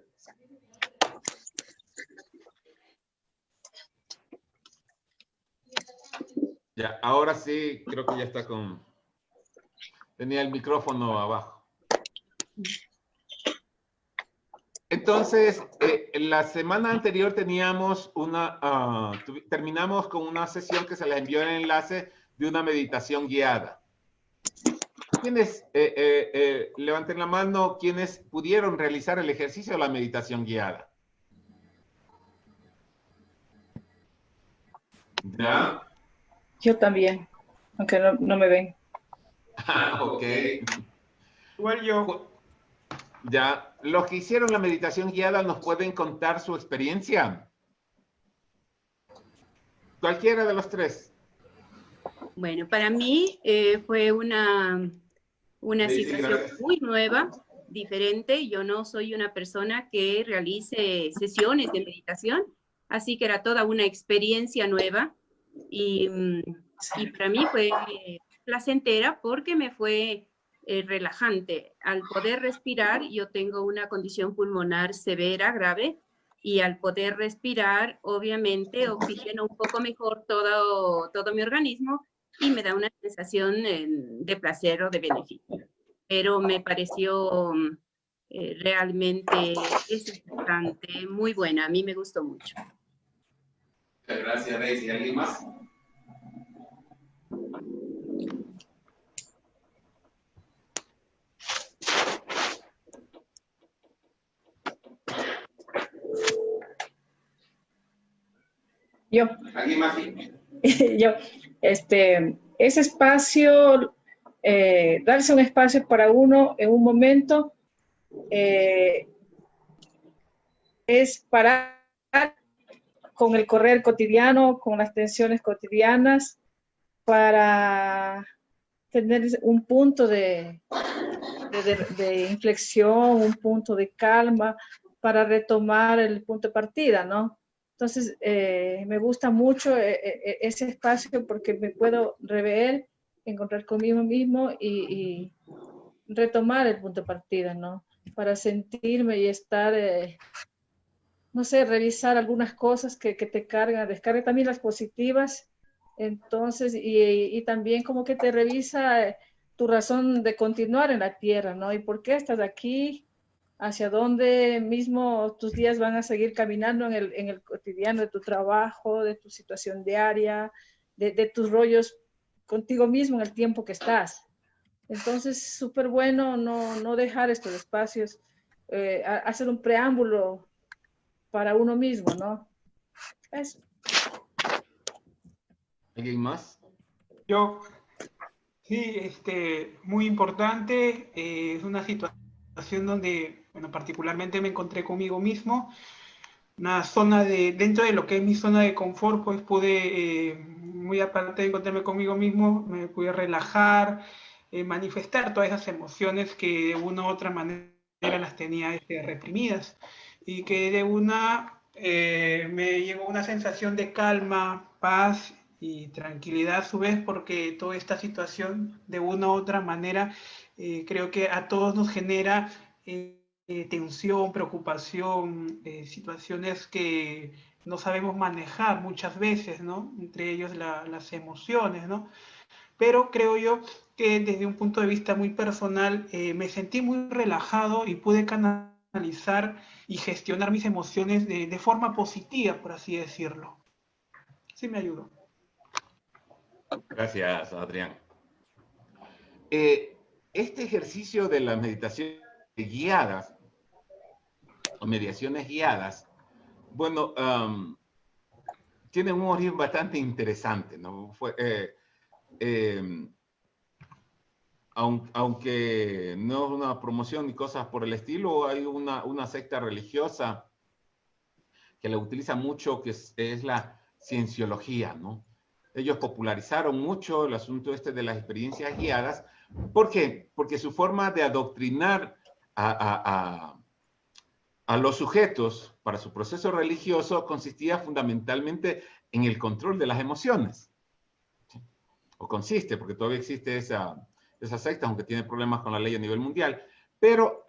Ya, ahora sí, creo que ya está con... Tenía el micrófono abajo. Entonces, la semana anterior teníamos terminamos con una sesión que se les envió el enlace de una meditación guiada. ¿Quiénes, levanten la mano, quienes pudieron realizar el ejercicio de la meditación guiada? ¿Ya? Yo también, aunque no me ven. Ok. Igual yo. Ya, los que hicieron la meditación guiada nos pueden contar su experiencia. Cualquiera de los tres. Bueno, para mí fue una Sí, situación gracias. muy nueva, diferente. Yo no soy una persona que realice sesiones de meditación, así que era toda una experiencia nueva y para mí fue placentera porque me fue relajante. Al poder respirar, yo tengo una condición pulmonar severa, grave, y al poder respirar, obviamente, oxigeno un poco mejor todo mi organismo y me da una sensación de placer o de beneficio. Pero me pareció realmente bastante muy buena. A mí me gustó mucho. Gracias, Daisy. ¿Alguien más? Yo. ¿Alguien más? Yo, ese espacio, darse un espacio para uno en un momento, es parar con el correr cotidiano, con las tensiones cotidianas, para tener un punto de inflexión, un punto de calma, para retomar el punto de partida, ¿no? Entonces, me gusta mucho ese espacio porque me puedo rever, encontrar conmigo mismo y retomar el punto de partida, ¿no? Para sentirme y estar, no sé, revisar algunas cosas que te cargan, descarga también las positivas, entonces, y también como que te revisa tu razón de continuar en la tierra, ¿no? Y por qué estás aquí, hacia dónde mismo tus días van a seguir caminando en el cotidiano de tu trabajo, de tu situación diaria, de tus rollos contigo mismo en el tiempo que estás. Entonces, súper bueno no dejar estos espacios, hacer un preámbulo para uno mismo, ¿no? Eso. ¿Alguien más? Yo. Sí, muy importante. Es una situación donde, bueno, particularmente me encontré conmigo mismo. Una zona dentro de lo que es mi zona de confort, pues pude, muy aparte de encontrarme conmigo mismo, me pude relajar, manifestar todas esas emociones que de una u otra manera las tenía reprimidas y que de una me llegó una sensación de calma, paz y tranquilidad a su vez, porque toda esta situación de una u otra manera creo que a todos nos genera tensión, preocupación, situaciones que no sabemos manejar muchas veces, ¿no? Entre ellos las emociones, ¿no? Pero creo yo que desde un punto de vista muy personal me sentí muy relajado y pude canalizar y gestionar mis emociones de forma positiva, por así decirlo. Sí me ayudó. Gracias, Adrián. Este ejercicio de las meditaciones guiadas o mediaciones guiadas, bueno, tiene un origen bastante interesante, ¿no? Aunque no es una promoción ni cosas por el estilo, hay una secta religiosa que la utiliza mucho, que es la cienciología, ¿no? Ellos popularizaron mucho el asunto de las experiencias guiadas. ¿Por qué? Porque su forma de adoctrinar a los sujetos para su proceso religioso consistía fundamentalmente en el control de las emociones. ¿Sí? O consiste, porque todavía existe esa secta, aunque tiene problemas con la ley a nivel mundial. Pero,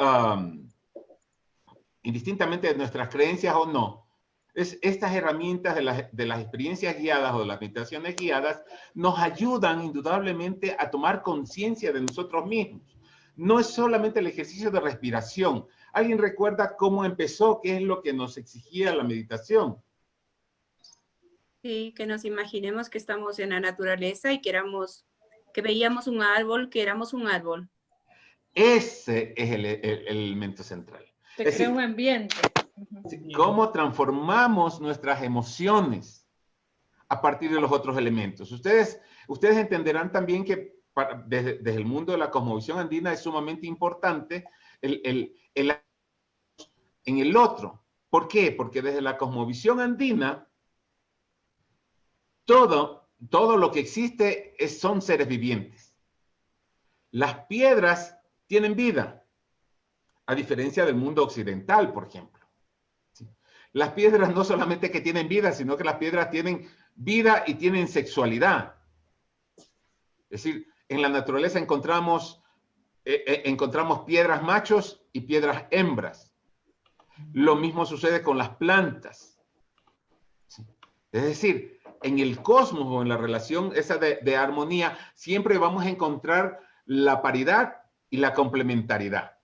indistintamente de nuestras creencias o no, estas herramientas de las experiencias guiadas o de las meditaciones guiadas nos ayudan indudablemente a tomar conciencia de nosotros mismos. No es solamente el ejercicio de respiración. ¿Alguien recuerda cómo empezó? ¿Qué es lo que nos exigía la meditación? Sí, que nos imaginemos que estamos en la naturaleza y que veíamos un árbol, que éramos un árbol. Ese es el elemento central. Te crea un ambiente. ¿Cómo transformamos nuestras emociones a partir de los otros elementos? Ustedes entenderán también que desde el mundo de la cosmovisión andina es sumamente importante en el otro. ¿Por qué? Porque desde la cosmovisión andina, todo lo que existe son seres vivientes. Las piedras tienen vida, a diferencia del mundo occidental, por ejemplo. ¿Sí? Las piedras no solamente que tienen vida, sino que las piedras tienen vida y tienen sexualidad. Es decir, en la naturaleza encontramos piedras machos y piedras hembras. Lo mismo sucede con las plantas. ¿Sí? Es decir, en el cosmos o en la relación esa de armonía, siempre vamos a encontrar la paridad y la complementariedad.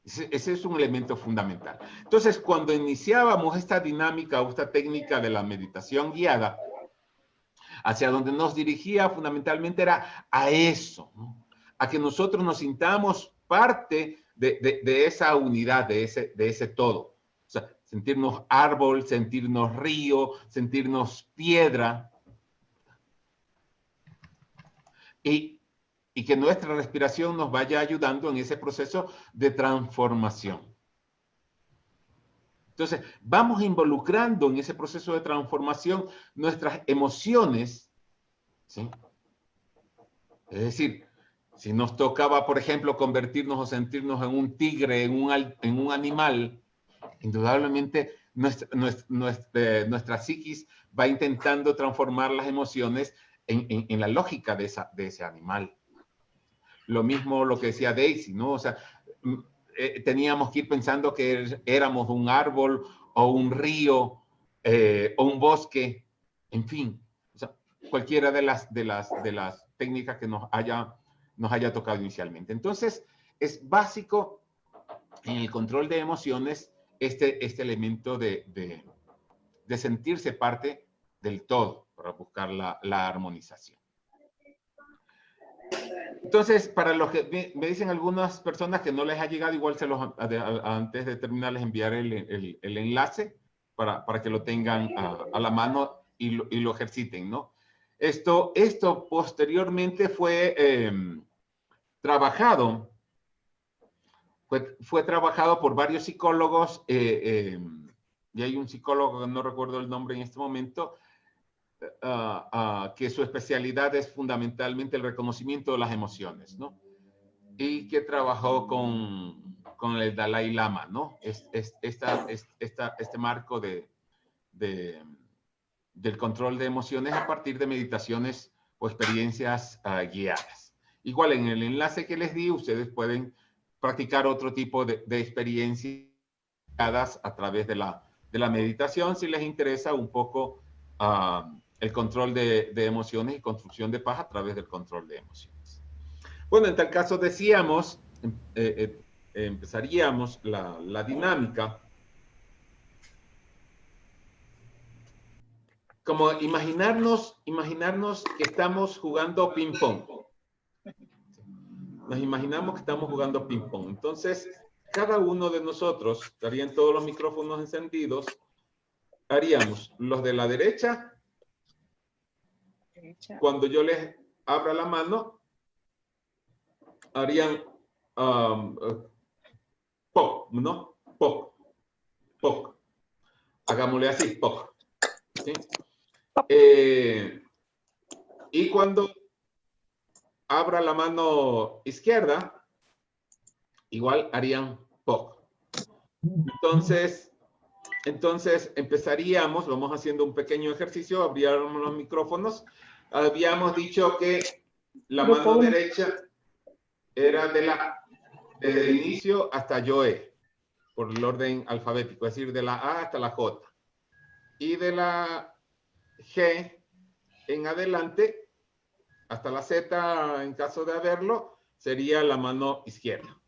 Ese es un elemento fundamental. Entonces, cuando iniciábamos esta dinámica o esta técnica de la meditación guiada, hacia donde nos dirigía fundamentalmente era a eso, ¿no? A que nosotros nos sintamos parte de esa unidad, de ese todo. O sea, sentirnos árbol, sentirnos río, sentirnos piedra. Y que nuestra respiración nos vaya ayudando en ese proceso de transformación. Entonces, vamos involucrando en ese proceso de transformación nuestras emociones, ¿sí? Es decir, si nos tocaba, por ejemplo, convertirnos o sentirnos en un tigre, en un animal, indudablemente nuestra psiquis va intentando transformar las emociones en la lógica de ese animal. Lo mismo lo que decía Daisy, ¿no? O sea, teníamos que ir pensando que éramos un árbol o un río o un bosque, en fin, o sea, cualquiera de las técnicas que nos haya tocado inicialmente. Entonces, es básico en el control de emociones este elemento de sentirse parte del todo para buscar la armonización. Entonces, para los que me dicen algunas personas que no les ha llegado, igual antes de terminar les enviaré el enlace para que lo tengan a la mano y lo ejerciten, ¿no? Esto posteriormente fue trabajado por varios psicólogos, y hay un psicólogo que no recuerdo el nombre en este momento, que su especialidad es fundamentalmente el reconocimiento de las emociones, ¿no? Y que trabajó con el Dalai Lama, ¿no? Este marco del control de emociones a partir de meditaciones o experiencias guiadas. Igual en el enlace que les di, ustedes pueden practicar otro tipo de experiencias guiadas a través de la meditación, si les interesa un poco el control de emociones y construcción de paz a través del control de emociones. Bueno, en tal caso decíamos, empezaríamos la dinámica como imaginarnos que estamos jugando ping-pong. Nos imaginamos que estamos jugando ping-pong. Entonces, cada uno de nosotros, estarían todos los micrófonos encendidos, haríamos los de la derecha. Cuando yo les abra la mano, harían pop, ¿no? Pop, pop. Hagámosle así, pop. ¿Sí? Y cuando abra la mano izquierda, igual harían pop. Entonces empezaríamos, vamos haciendo un pequeño ejercicio, abriríamos los micrófonos. Habíamos dicho que la mano derecha era desde el inicio hasta Yoe, por el orden alfabético, es decir, de la A hasta la J. Y de la G en adelante, hasta la Z, en caso de haberlo, sería la mano izquierda.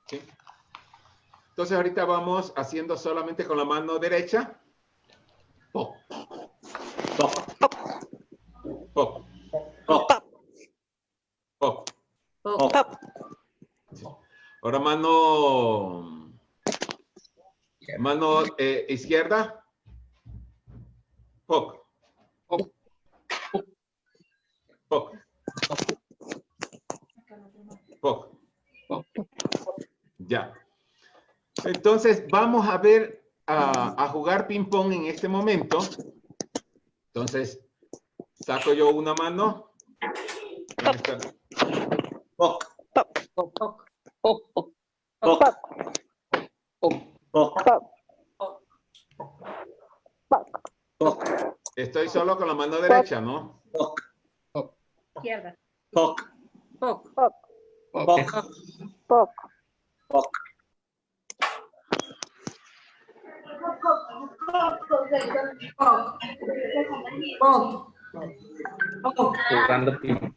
¿Sí? Entonces ahorita vamos haciendo solamente con la mano derecha. Pop. Pop. Pop. Pop. Pop. Pop. Sí. Ahora mano izquierda. Pop. Pop. Pop. Pop. Ya. Entonces vamos a ver a jugar ping pong en este momento. Entonces saco yo una mano. Pop. Pop. Pop. Estoy solo con la mano derecha, ¿no? Izquierda. Poc. Poc. Poc. Poc. Poc. Jugando ping.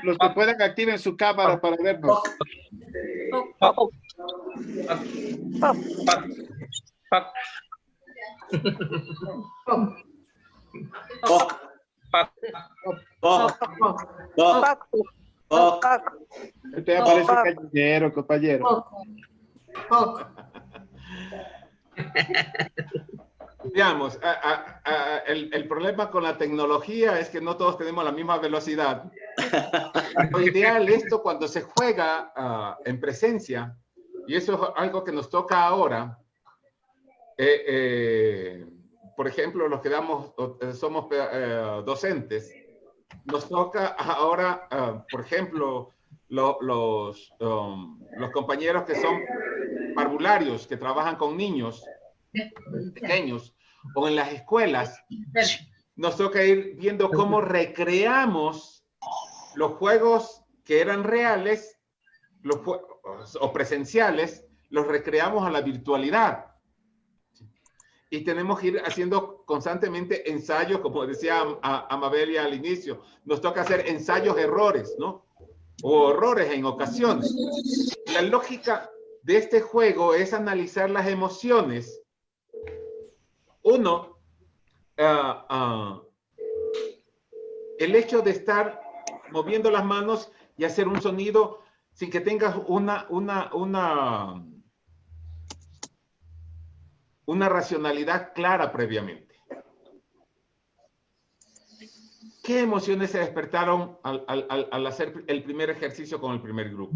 Los que puedan activen su cámara para vernos. Este aparece gallinero, compañero. Veamos, el problema con la tecnología es que no todos tenemos la misma velocidad. Lo ideal esto cuando se juega en presencia, y eso es algo que nos toca ahora. Por ejemplo, los que somos docentes, nos toca ahora, por ejemplo, los compañeros que son parvularios, que trabajan con niños pequeños, o en las escuelas, nos toca ir viendo cómo recreamos los juegos que eran reales, o presenciales, los recreamos a la virtualidad. Y tenemos que ir haciendo constantemente ensayos, como decía Amabelia al inicio, nos toca hacer ensayos-errores, ¿no? O errores en ocasiones. La lógica de este juego es analizar las emociones. Uno, el hecho de estar moviendo las manos y hacer un sonido sin que tengas una racionalidad clara previamente. ¿Qué emociones se despertaron al hacer el primer ejercicio con el primer grupo?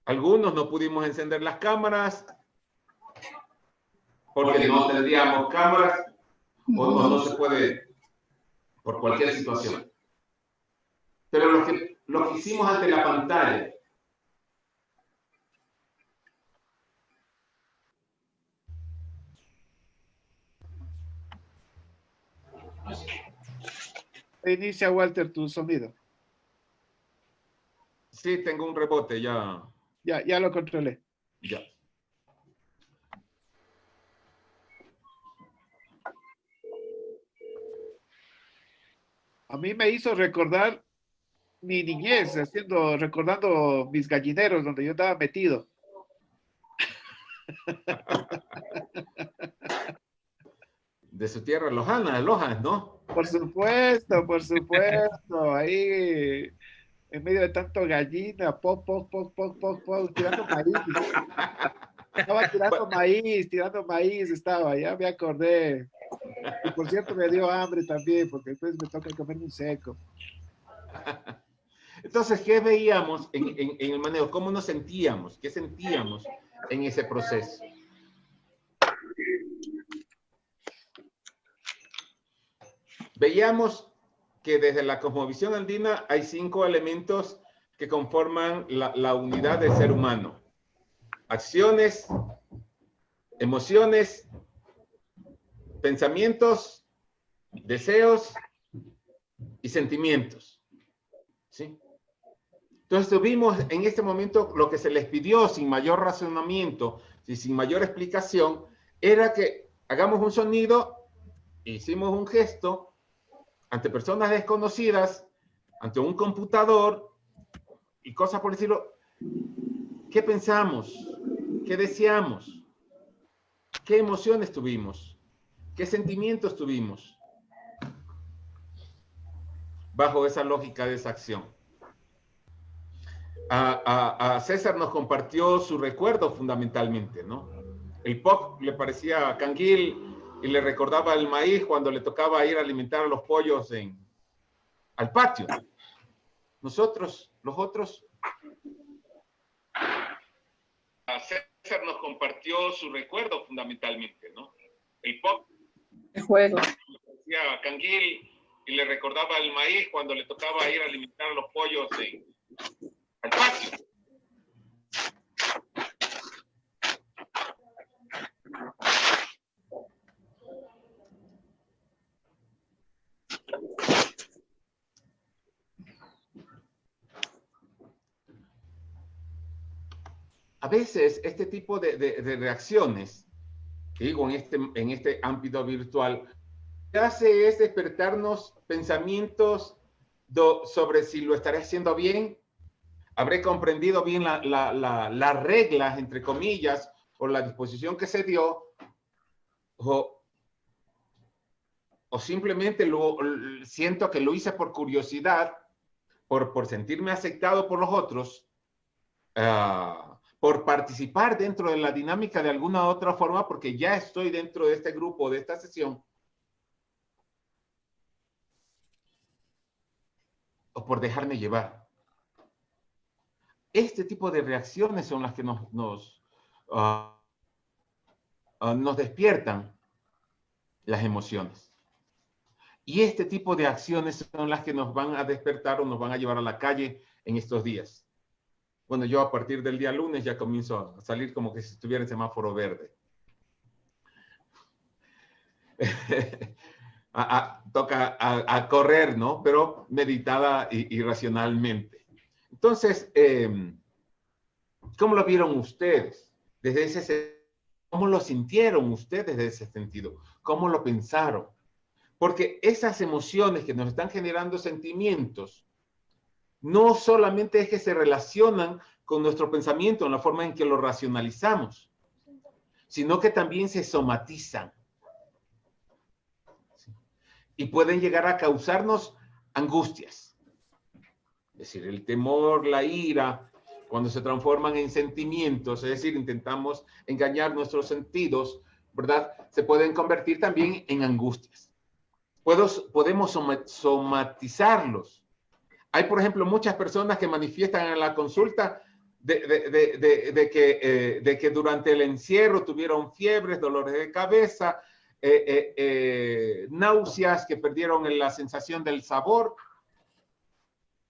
Algunos no pudimos encender las cámaras porque no tendríamos cámaras o no se puede por cualquier situación. Pero lo que hicimos ante la pantalla, Inicia, Walter, tu sonido. sí, tengo un rebote ya. Ya lo controlé. Ya. A mí me hizo recordar mi niñez, recordando mis gallineros donde yo estaba metido. De su tierra lojana, Lojas, ¿no? Por supuesto, ahí en medio de tanto gallina, tirando maíz. Estaba tirando maíz, ya me acordé. Y por cierto me dio hambre también, porque después me toca comer un seco. Entonces, ¿qué veíamos en el manejo? ¿Cómo nos sentíamos? ¿Qué sentíamos en ese proceso? Veíamos que desde la cosmovisión andina hay 5 elementos que conforman la unidad del ser humano. Acciones, emociones, pensamientos, deseos y sentimientos. ¿Sí? Entonces tuvimos en este momento lo que se les pidió sin mayor razonamiento y sin mayor explicación, era que hagamos un sonido, hicimos un gesto ante personas desconocidas, ante un computador y cosas por decirlo. ¿Qué pensamos? ¿Qué deseamos? ¿Qué emociones tuvimos? ¿Qué sentimientos tuvimos? Bajo esa lógica de esa acción. A César nos compartió su recuerdo fundamentalmente, ¿no? El POC le parecía canguil y le recordaba el maíz cuando le tocaba ir a alimentar a los pollos al patio. Nosotros, los otros... A César nos compartió su recuerdo fundamentalmente, ¿no? El POC El juego. le parecía canguil y le recordaba el maíz cuando le tocaba ir a alimentar a los pollos al patio. A veces este tipo de reacciones, digo, en este ámbito virtual, lo que hace es despertarnos pensamientos sobre si lo estaré haciendo bien, habré comprendido bien las reglas, entre comillas, o la disposición que se dio, o simplemente siento que lo hice por curiosidad, por sentirme aceptado por los otros, por participar dentro de la dinámica de alguna u otra forma, porque ya estoy dentro de este grupo, de esta sesión, o por dejarme llevar. Este tipo de reacciones son las que nos despiertan las emociones. Y este tipo de acciones son las que nos van a despertar o nos van a llevar a la calle en estos días. Bueno, yo a partir del día lunes ya comienzo a salir como que si estuviera en semáforo verde. Toca a correr, ¿no? Pero meditada y racionalmente. Entonces, ¿cómo lo vieron ustedes? ¿Cómo lo sintieron ustedes desde ese sentido? ¿Cómo lo pensaron? Porque esas emociones que nos están generando sentimientos, no solamente es que se relacionan con nuestro pensamiento en la forma en que lo racionalizamos, sino que también se somatizan. Y pueden llegar a causarnos angustias. Es decir, el temor, la ira, cuando se transforman en sentimientos, es decir, intentamos engañar nuestros sentidos, ¿verdad? Se pueden convertir también en angustias. Podemos somatizarlos. Hay, por ejemplo, muchas personas que manifiestan en la consulta de que durante el encierro tuvieron fiebres, dolores de cabeza, náuseas, que perdieron la sensación del sabor.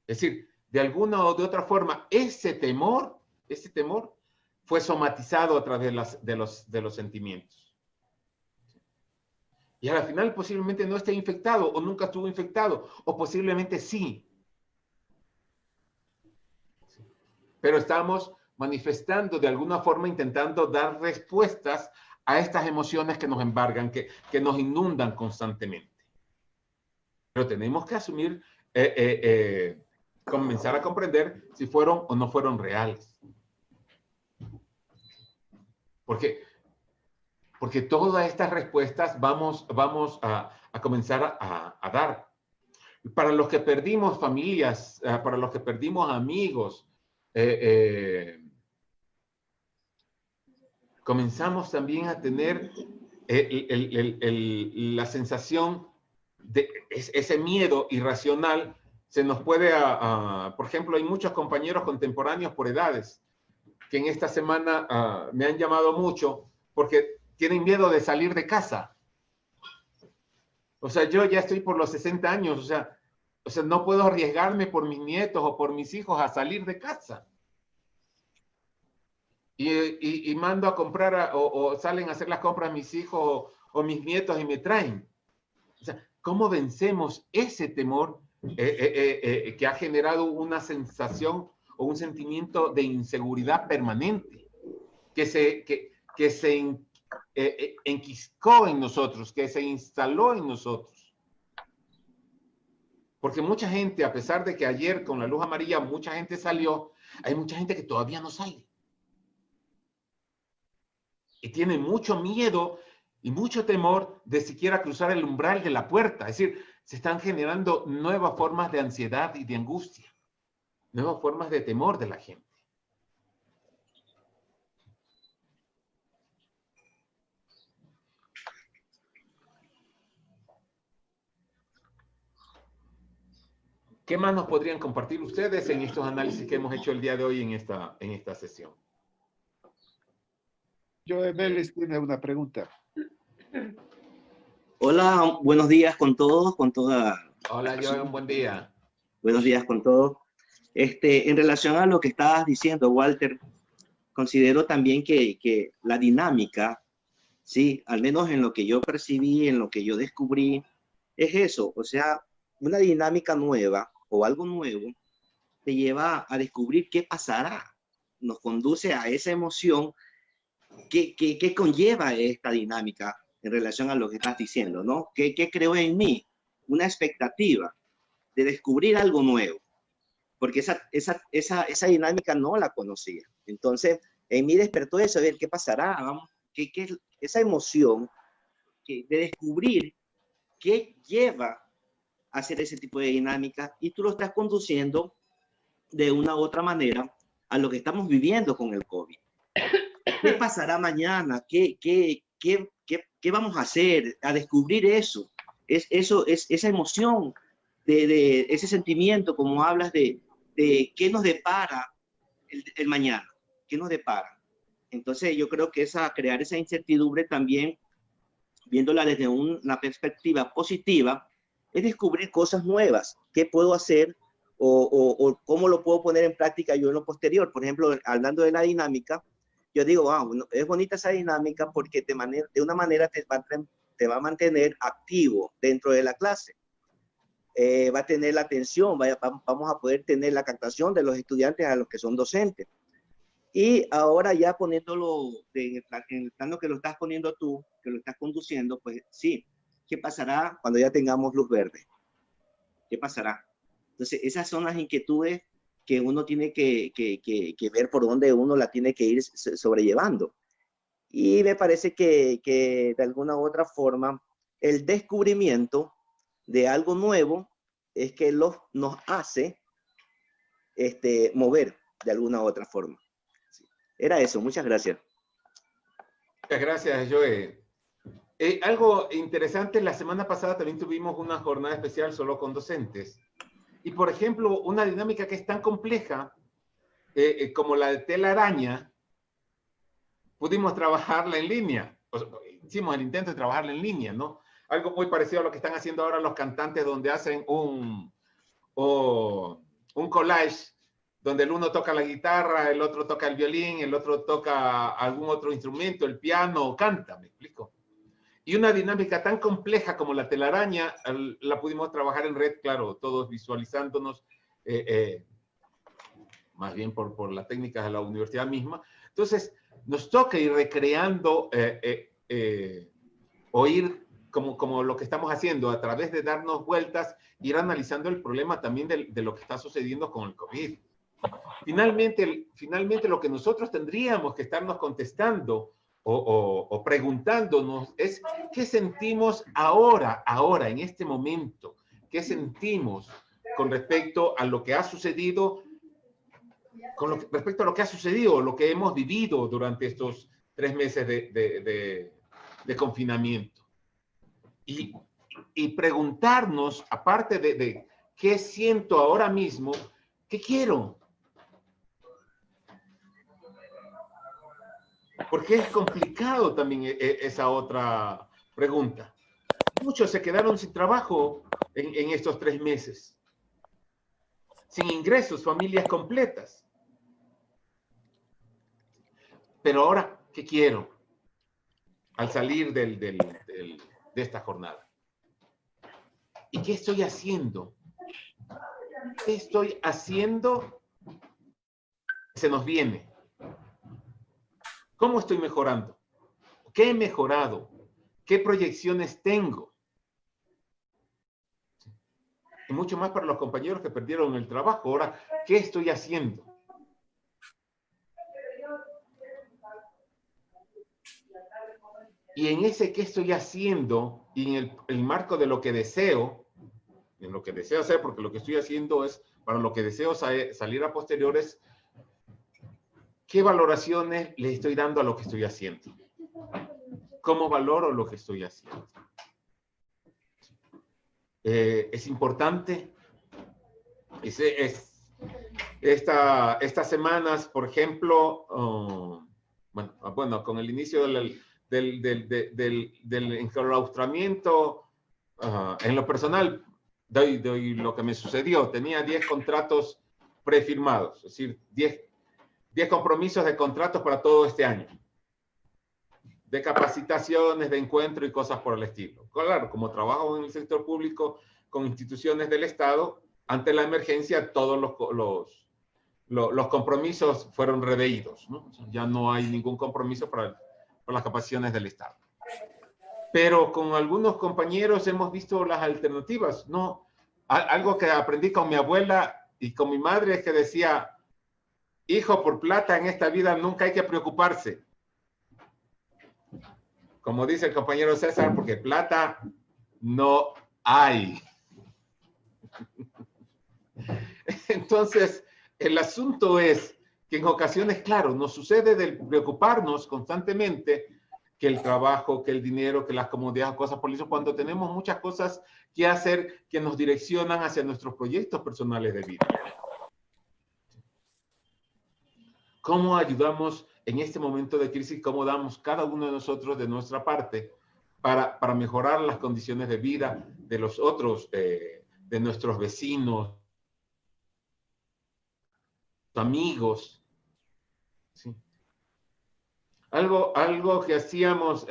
Es decir, de alguna o de otra forma, ese temor fue somatizado a través de los sentimientos. Y al final posiblemente no esté infectado o nunca estuvo infectado, o posiblemente sí. Pero estamos manifestando de alguna forma, intentando dar respuestas a estas emociones que nos embargan, que nos inundan constantemente. Pero tenemos que asumir, comenzar a comprender si fueron o no fueron reales. Porque todas estas respuestas vamos a comenzar a dar. Para los que perdimos familias, para los que perdimos amigos, comenzamos también a tener la sensación de ese miedo irracional. Se nos puede, por ejemplo, hay muchos compañeros contemporáneos por edades que en esta semana me han llamado mucho porque tienen miedo de salir de casa. O sea, yo ya estoy por los 60 años, o sea, no puedo arriesgarme por mis nietos o por mis hijos a salir de casa. Y mando a comprar o salen a hacer las compras mis hijos o mis nietos y me traen. O sea, ¿cómo vencemos ese temor que ha generado una sensación o un sentimiento de inseguridad permanente? Que se enquiscó en nosotros, que se instaló en nosotros. Porque mucha gente, a pesar de que ayer con la luz amarilla mucha gente salió, hay mucha gente que todavía no sale. Y tiene mucho miedo y mucho temor de siquiera cruzar el umbral de la puerta. Es decir, se están generando nuevas formas de ansiedad y de angustia, nuevas formas de temor de la gente. ¿Qué más nos podrían compartir ustedes en estos análisis que hemos hecho el día de hoy en esta sesión? Joe Vélez tiene una pregunta. Hola, buenos días con todos, con toda. Hola, Joe, un buen día. Buenos días con todos. En relación a lo que estabas diciendo, Walter, considero también que la dinámica, sí, al menos en lo que yo percibí, en lo que yo descubrí, es eso, o sea, una dinámica nueva o algo nuevo te lleva a descubrir qué pasará, nos conduce a esa emoción que conlleva esta dinámica en relación a lo que estás diciendo, ¿no? ¿Qué creo en mí? Una expectativa de descubrir algo nuevo, porque esa dinámica no la conocía. Entonces, en mí despertó eso, a ver qué pasará, vamos, esa emoción de descubrir qué lleva a hacer ese tipo de dinámica, y tú lo estás conduciendo de una u otra manera a lo que estamos viviendo con el COVID. ¿Qué pasará mañana? ¿Qué vamos a hacer? A descubrir eso. Eso es esa emoción, de ese sentimiento, como hablas de qué nos depara el mañana, qué nos depara. Entonces yo creo que crear esa incertidumbre también, viéndola desde una perspectiva positiva, es descubrir cosas nuevas. ¿Qué puedo hacer o cómo lo puedo poner en práctica yo en lo posterior? Por ejemplo, hablando de la dinámica, yo digo, wow, es bonita esa dinámica porque de una manera te va a mantener activo dentro de la clase. Va a tener la atención, vamos a poder tener la captación de los estudiantes a los que son docentes. Y ahora ya poniéndolo en el plano que lo estás poniendo tú, que lo estás conduciendo, pues sí, ¿qué pasará cuando ya tengamos luz verde? ¿Qué pasará? Entonces, esas son las inquietudes que uno tiene que ver por dónde uno la tiene que ir sobrellevando. Y me parece que de alguna u otra forma, el descubrimiento de algo nuevo es que nos hace mover de alguna u otra forma. Era eso, muchas gracias. Muchas gracias, Joe. Algo interesante, la semana pasada también tuvimos una jornada especial solo con docentes. Y, por ejemplo, una dinámica que es tan compleja como la de telaraña, pudimos trabajarla en línea. Hicimos el intento de trabajarla en línea, ¿no? Algo muy parecido a lo que están haciendo ahora los cantantes, donde hacen un collage, donde el uno toca la guitarra, el otro toca el violín, el otro toca algún otro instrumento, el piano, canta, ¿me explico? Y una dinámica tan compleja como la telaraña, la pudimos trabajar en red, claro, todos visualizándonos, más bien por las técnicas de la universidad misma. Entonces, nos toca ir recreando, o ir como lo que estamos haciendo, a través de darnos vueltas, ir analizando el problema también de lo que está sucediendo con el COVID. Finalmente lo que nosotros tendríamos que estarnos contestando o preguntándonos es ¿qué sentimos ahora, en este momento? ¿Qué sentimos con respecto a lo que ha sucedido, respecto a lo que ha sucedido, lo que hemos vivido durante estos 3 meses de confinamiento? Y preguntarnos, aparte de qué siento ahora mismo, ¿qué quiero? Porque es complicado también esa otra pregunta. Muchos se quedaron sin trabajo en estos 3 meses. Sin ingresos, familias completas. Pero ahora, ¿qué quiero? Al salir de esta jornada. ¿Y qué estoy haciendo? ¿Qué estoy haciendo? Se nos viene. ¿Cómo estoy mejorando? ¿Qué he mejorado? ¿Qué proyecciones tengo? Y mucho más para los compañeros que perdieron el trabajo. Ahora, ¿qué estoy haciendo? Y en ese qué estoy haciendo, y en el marco de lo que deseo, en lo que deseo hacer, porque lo que estoy haciendo es para lo que deseo salir a posteriores, ¿qué valoraciones le estoy dando a lo que estoy haciendo? ¿Cómo valoro lo que estoy haciendo? Es importante. Estas semanas, por ejemplo, bueno, con el inicio del enclaustramiento, en lo personal, doy lo que me sucedió. Tenía 10 contratos prefirmados, es decir, 10 compromisos de contratos para todo este año, de capacitaciones, de encuentro y cosas por el estilo. Claro, como trabajo en el sector público con instituciones del Estado, ante la emergencia todos los compromisos fueron reveídos, ¿no? Ya no hay ningún compromiso para las capacitaciones del Estado. Pero con algunos compañeros hemos visto las alternativas, ¿no? Algo que aprendí con mi abuela y con mi madre es que decía, hijo, por plata en esta vida nunca hay que preocuparse. Como dice el compañero César, porque plata no hay. Entonces, el asunto es que en ocasiones, claro, nos sucede de preocuparnos constantemente que el trabajo, que el dinero, que las comodidades, cosas por eso, cuando tenemos muchas cosas que hacer que nos direccionan hacia nuestros proyectos personales de vida. ¿Cómo ayudamos en este momento de crisis? ¿Cómo damos cada uno de nosotros de nuestra parte para mejorar las condiciones de vida de los otros, de nuestros vecinos, amigos? ¿Sí? Algo que hacíamos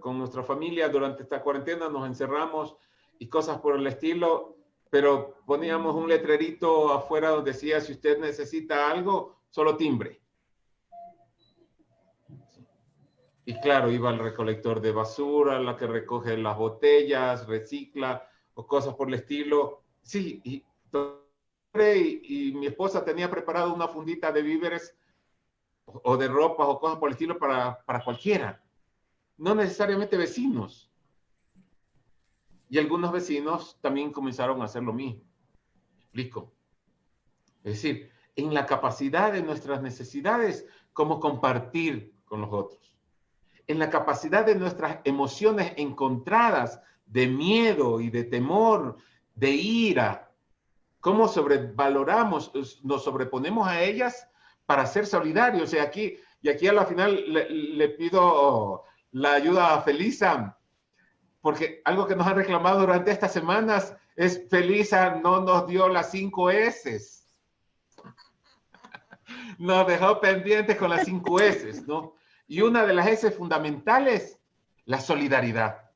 con nuestra familia durante esta cuarentena, nos encerramos y cosas por el estilo, pero poníamos un letrerito afuera donde decía, si usted necesita algo, solo timbre. Y claro, iba al recolector de basura, la que recoge las botellas, recicla o cosas por el estilo. Sí, y mi esposa tenía preparado una fundita de víveres o de ropa o cosas por el estilo para cualquiera. No necesariamente vecinos. Y algunos vecinos también comenzaron a hacer lo mismo. ¿Me explico? Es decir, en la capacidad de nuestras necesidades, cómo compartir con los otros. En la capacidad de nuestras emociones encontradas de miedo y de temor, de ira, cómo sobrevaloramos, nos sobreponemos a ellas para ser solidarios. Y aquí a la final le pido la ayuda a Felisa, porque algo que nos han reclamado durante estas semanas es Felisa no nos dio las 5 S. Nos dejó pendientes con las 5 S, ¿no? Y una de las S fundamentales, la solidaridad.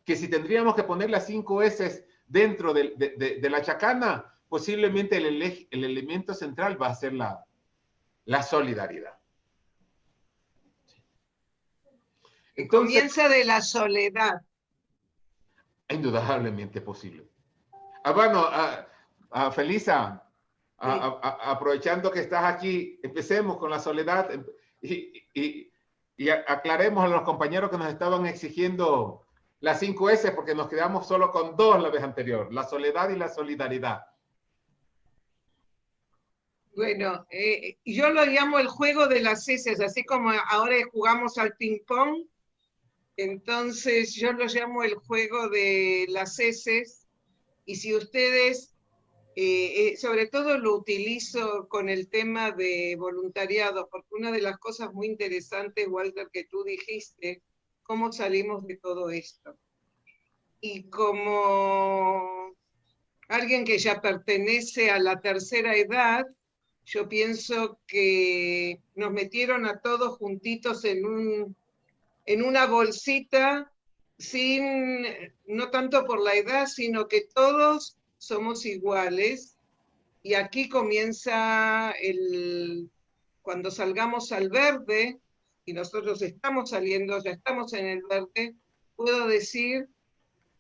Que si tendríamos que poner las 5 S dentro de la chacana, posiblemente el elemento central va a ser la solidaridad. Entonces, comienza de la soledad. Indudablemente posible. Bueno, Felisa, aprovechando que estás aquí, empecemos con la soledad y aclaremos a los compañeros que nos estaban exigiendo las 5 S porque nos quedamos solo con 2 la vez anterior, la soledad y la solidaridad. Bueno, yo lo llamo el juego de las heces, así como ahora jugamos al ping-pong, entonces yo lo llamo el juego de las heces, y si ustedes, sobre todo lo utilizo con el tema de voluntariado, porque una de las cosas muy interesantes, Walter, que tú dijiste, cómo salimos de todo esto. Y como alguien que ya pertenece a la tercera edad, yo pienso que nos metieron a todos juntitos en una bolsita, no tanto por la edad, sino que todos somos iguales. Y aquí comienza cuando salgamos al verde, y nosotros estamos saliendo, ya estamos en el verde, puedo decir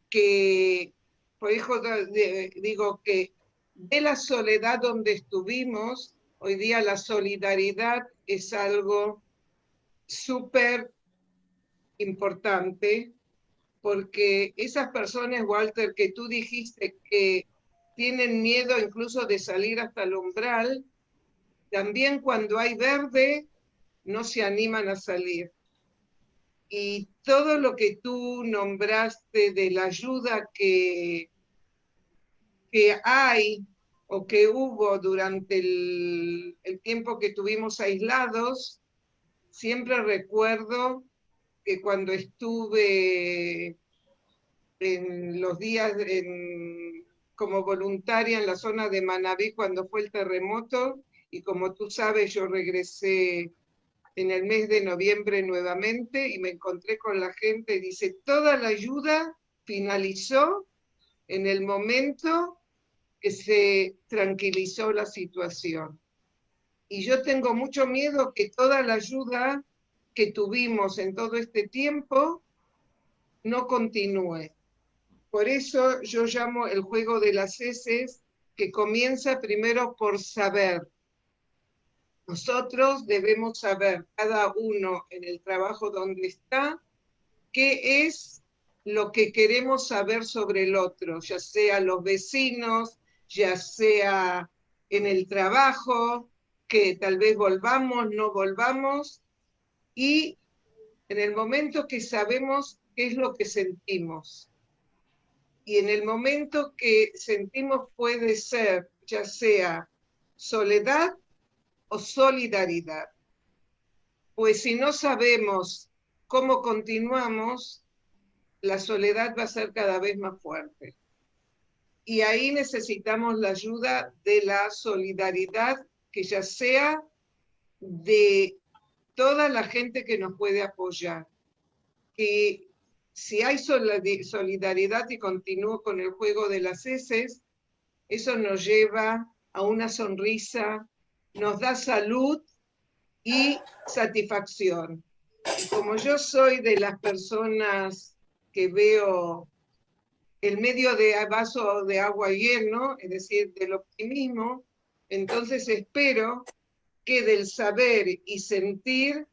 que, por eso digo que de la soledad donde estuvimos, hoy día la solidaridad es algo súper importante, porque esas personas, Walter, que tú dijiste que tienen miedo incluso de salir hasta el umbral, también cuando hay verde no se animan a salir. Y todo lo que tú nombraste de la ayuda que hay o que hubo durante el tiempo que estuvimos aislados, siempre recuerdo que cuando estuve en los días como voluntaria en la zona de Manabí cuando fue el terremoto, y como tú sabes, yo regresé en el mes de noviembre nuevamente y me encontré con la gente, dice, toda la ayuda finalizó en el momento que se tranquilizó la situación. Y yo tengo mucho miedo que toda la ayuda que tuvimos en todo este tiempo no continúe. Por eso yo llamo el juego de las heces, que comienza primero por saber. Nosotros debemos saber, cada uno en el trabajo donde está, qué es lo que queremos saber sobre el otro, ya sea los vecinos, ya sea en el trabajo, que tal vez volvamos, no volvamos, y en el momento que sabemos qué es lo que sentimos. Y en el momento que sentimos puede ser ya sea soledad o solidaridad. Pues si no sabemos cómo continuamos, la soledad va a ser cada vez más fuerte. Y ahí necesitamos la ayuda de la solidaridad, que ya sea de toda la gente que nos puede apoyar. Que si hay solidaridad, y continúo con el juego de las heces, eso nos lleva a una sonrisa, nos da salud y satisfacción. Y como yo soy de las personas que veo el medio de vaso de agua lleno, es decir, del optimismo, entonces espero que del saber y sentir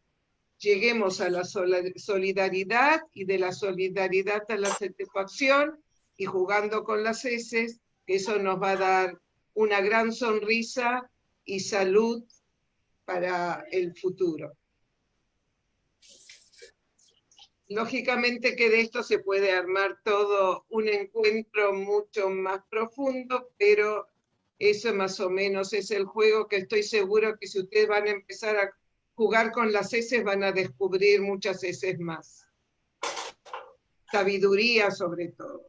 lleguemos a la solidaridad, y de la solidaridad a la satisfacción, y jugando con las heces, eso nos va a dar una gran sonrisa y salud para el futuro. Lógicamente que de esto se puede armar todo un encuentro mucho más profundo, pero eso más o menos es el juego, que estoy seguro que si ustedes van a empezar a jugar con las heces van a descubrir muchas heces más. Sabiduría sobre todo.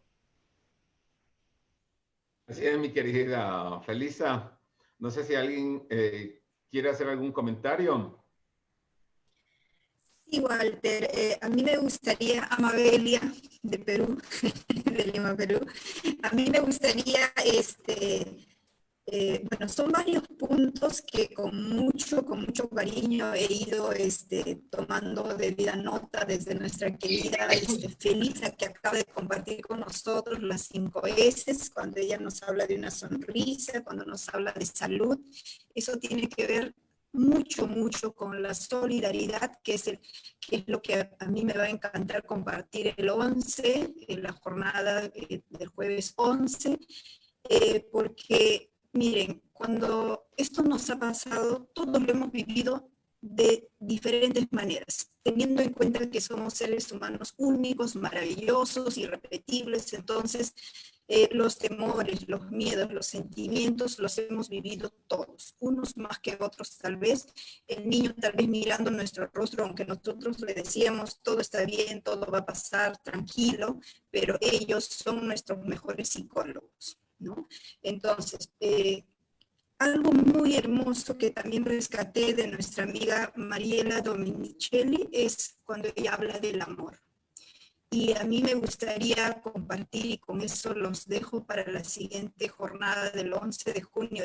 Así es, mi querida Felisa. No sé si alguien quiere hacer algún comentario. Sí, Walter, a mí me gustaría, Amabelia, de Perú, de Lima, Perú, a mí me gustaría, bueno, son varios puntos que con mucho cariño he ido tomando debida nota desde nuestra querida Felisa, que acaba de compartir con nosotros las 5 S, cuando ella nos habla de una sonrisa, cuando nos habla de salud. Eso tiene que ver mucho con la solidaridad, que es lo que a mí me va a encantar compartir el 11, en la jornada del jueves 11, porque miren, cuando esto nos ha pasado, todos lo hemos vivido de diferentes maneras, teniendo en cuenta que somos seres humanos únicos, maravillosos, irrepetibles. Entonces los temores, los miedos, los sentimientos los hemos vivido todos, unos más que otros tal vez. El niño tal vez mirando nuestro rostro, aunque nosotros le decíamos todo está bien, todo va a pasar, tranquilo, pero ellos son nuestros mejores psicólogos, ¿no? Entonces, algo muy hermoso que también rescaté de nuestra amiga Mariela Dominicelli es cuando ella habla del amor. Y a mí me gustaría compartir, y con eso los dejo para la siguiente jornada del 11 de junio,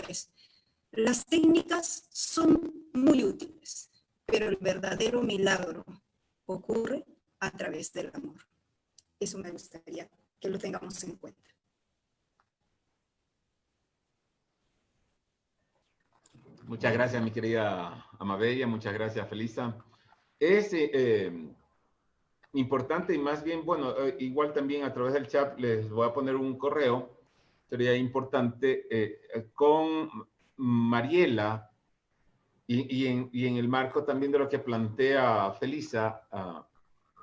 las técnicas son muy útiles, pero el verdadero milagro ocurre a través del amor. Eso me gustaría que lo tengamos en cuenta. Muchas gracias, mi querida Amabella, muchas gracias, Felisa. Es importante y más bien, bueno, igual también a través del chat les voy a poner un correo, sería importante, con Mariela y en el marco también de lo que plantea Felisa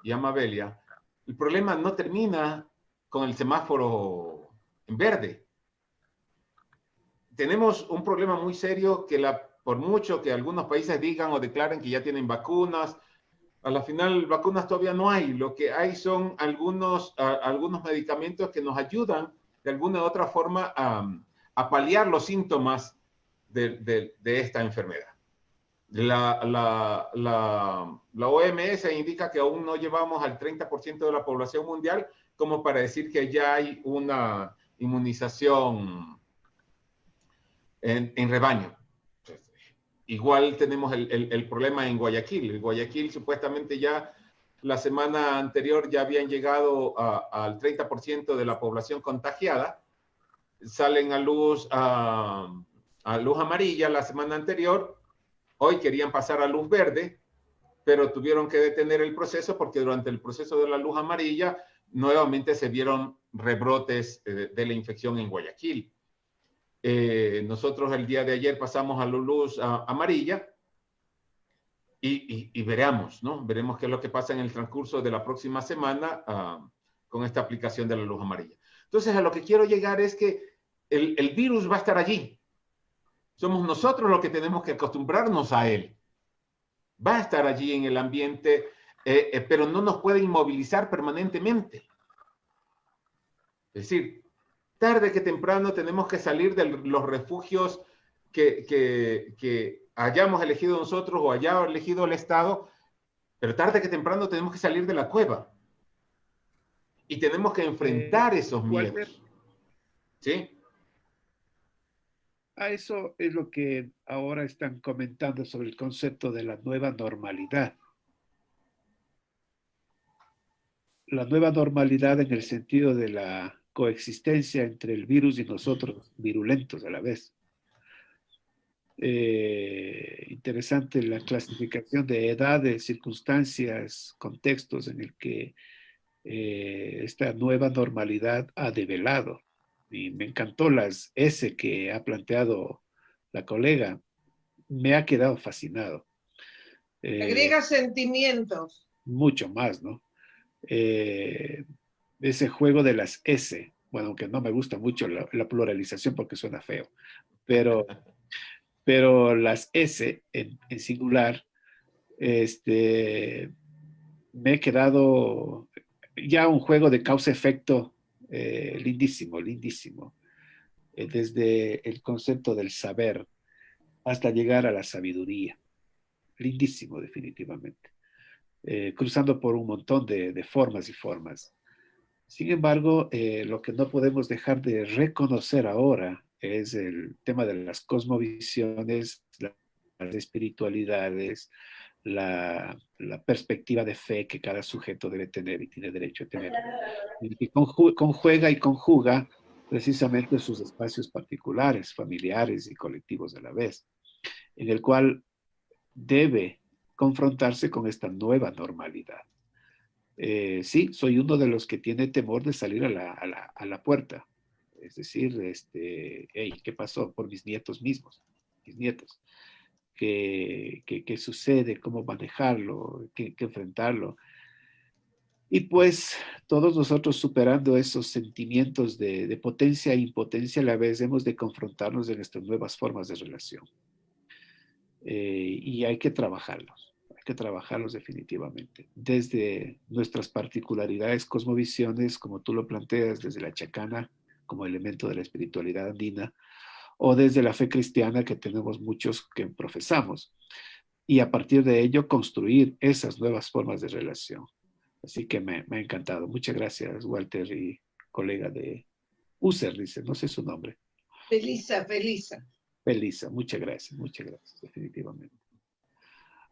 y Amabelia, el problema no termina con el semáforo en verde. Tenemos un problema muy serio que por mucho que algunos países digan o declaren que ya tienen vacunas, a la final vacunas todavía no hay. Lo que hay son algunos medicamentos que nos ayudan de alguna u otra forma a paliar los síntomas de esta enfermedad. La OMS indica que aún no llevamos al 30% de la población mundial como para decir que ya hay una inmunización en rebaño. Igual tenemos el problema en Guayaquil. En Guayaquil supuestamente ya la semana anterior ya habían llegado al 30% de la población contagiada. Salen a luz amarilla la semana anterior. Hoy querían pasar a luz verde, pero tuvieron que detener el proceso porque durante el proceso de la luz amarilla nuevamente se vieron rebrotes de la infección en Guayaquil. Nosotros el día de ayer pasamos a la luz amarilla y veremos, ¿no? Veremos qué es lo que pasa en el transcurso de la próxima semana con esta aplicación de la luz amarilla. Entonces, a lo que quiero llegar es que el virus va a estar allí. Somos nosotros los que tenemos que acostumbrarnos a él. Va a estar allí en el ambiente, pero no nos puede inmovilizar permanentemente. Es decir, tarde que temprano tenemos que salir de los refugios que hayamos elegido nosotros o haya elegido el Estado, pero tarde que temprano tenemos que salir de la cueva. Y tenemos que enfrentar esos miedos. ¿Sí? A eso es lo que ahora están comentando sobre el concepto de la nueva normalidad. La nueva normalidad en el sentido de la coexistencia entre el virus y nosotros, virulentos a la vez. Interesante la clasificación de edades, circunstancias, contextos en el que esta nueva normalidad ha develado. Y me encantó las S que ha planteado la colega. Me ha quedado fascinado. Agrega sentimientos. Mucho más, ¿no? Ese juego de las S, bueno, aunque no me gusta mucho la pluralización porque suena feo, pero las S en singular, me he quedado ya un juego de causa-efecto lindísimo, lindísimo. Desde el concepto del saber hasta llegar a la sabiduría. Lindísimo, definitivamente. Cruzando por un montón de formas y formas. Sin embargo, lo que no podemos dejar de reconocer ahora es el tema de las cosmovisiones, las espiritualidades, la perspectiva de fe que cada sujeto debe tener y tiene derecho a tener. Y conjuega y conjuga precisamente sus espacios particulares, familiares y colectivos a la vez, en el cual debe confrontarse con esta nueva normalidad. Sí, soy uno de los que tiene temor de salir a la puerta. Es decir, hey, ¿qué pasó por mis nietos mismos? Mis nietos. ¿Qué sucede? ¿Cómo manejarlo? ¿Qué enfrentarlo? Y pues todos nosotros superando esos sentimientos de potencia e impotencia, a la vez hemos de confrontarnos en estas nuevas formas de relación. Y hay que trabajarlos definitivamente. Desde nuestras particularidades, cosmovisiones, como tú lo planteas, desde la chacana como elemento de la espiritualidad andina, o desde la fe cristiana que tenemos muchos que profesamos. Y a partir de ello construir esas nuevas formas de relación. Así que me ha encantado. Muchas gracias, Walter y colega de User, dice, no sé su nombre. Felisa. Felisa, muchas gracias, definitivamente.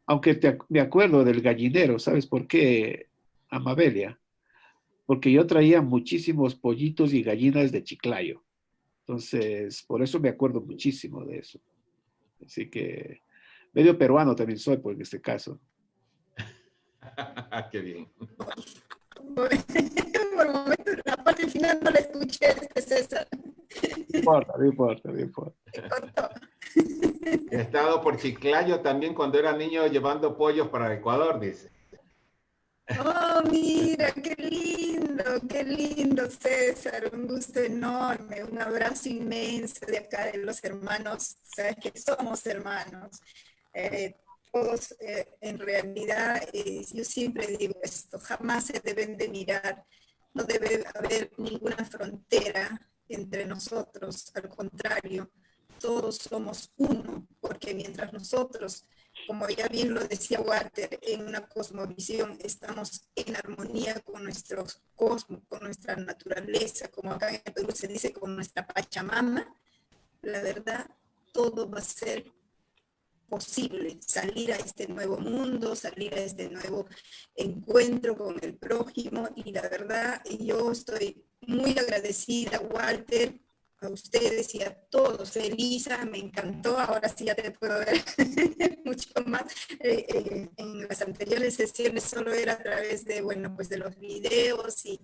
Aunque me acuerdo del gallinero, ¿sabes por qué, Amabelia? Porque yo traía muchísimos pollitos y gallinas de Chiclayo. Entonces, por eso me acuerdo muchísimo de eso. Así que medio peruano también soy, pues, en este caso. Qué bien. Por el momento, la parte final no la escuché, César. No importa, no importa, no importa. He estado por Chiclayo también cuando era niño llevando pollos para Ecuador, dice. Oh, mira, qué lindo, César, un gusto enorme, un abrazo inmenso de acá de los hermanos, sabes que somos hermanos, todos en realidad, yo siempre digo esto, jamás se deben de mirar, no debe haber ninguna frontera entre nosotros, al contrario, todos somos uno, porque mientras nosotros, como ya bien lo decía Walter, en una cosmovisión estamos en armonía con nuestro cosmos, con nuestra naturaleza, como acá en el Perú se dice, con nuestra Pachamama, la verdad, todo va a ser posible, salir a este nuevo mundo, salir a este nuevo encuentro con el prójimo, y la verdad, yo estoy muy agradecida, Walter, a ustedes y a todos. Elisa, me encantó, ahora sí ya te puedo ver mucho más. En las anteriores sesiones solo era a través de, bueno, pues de los videos y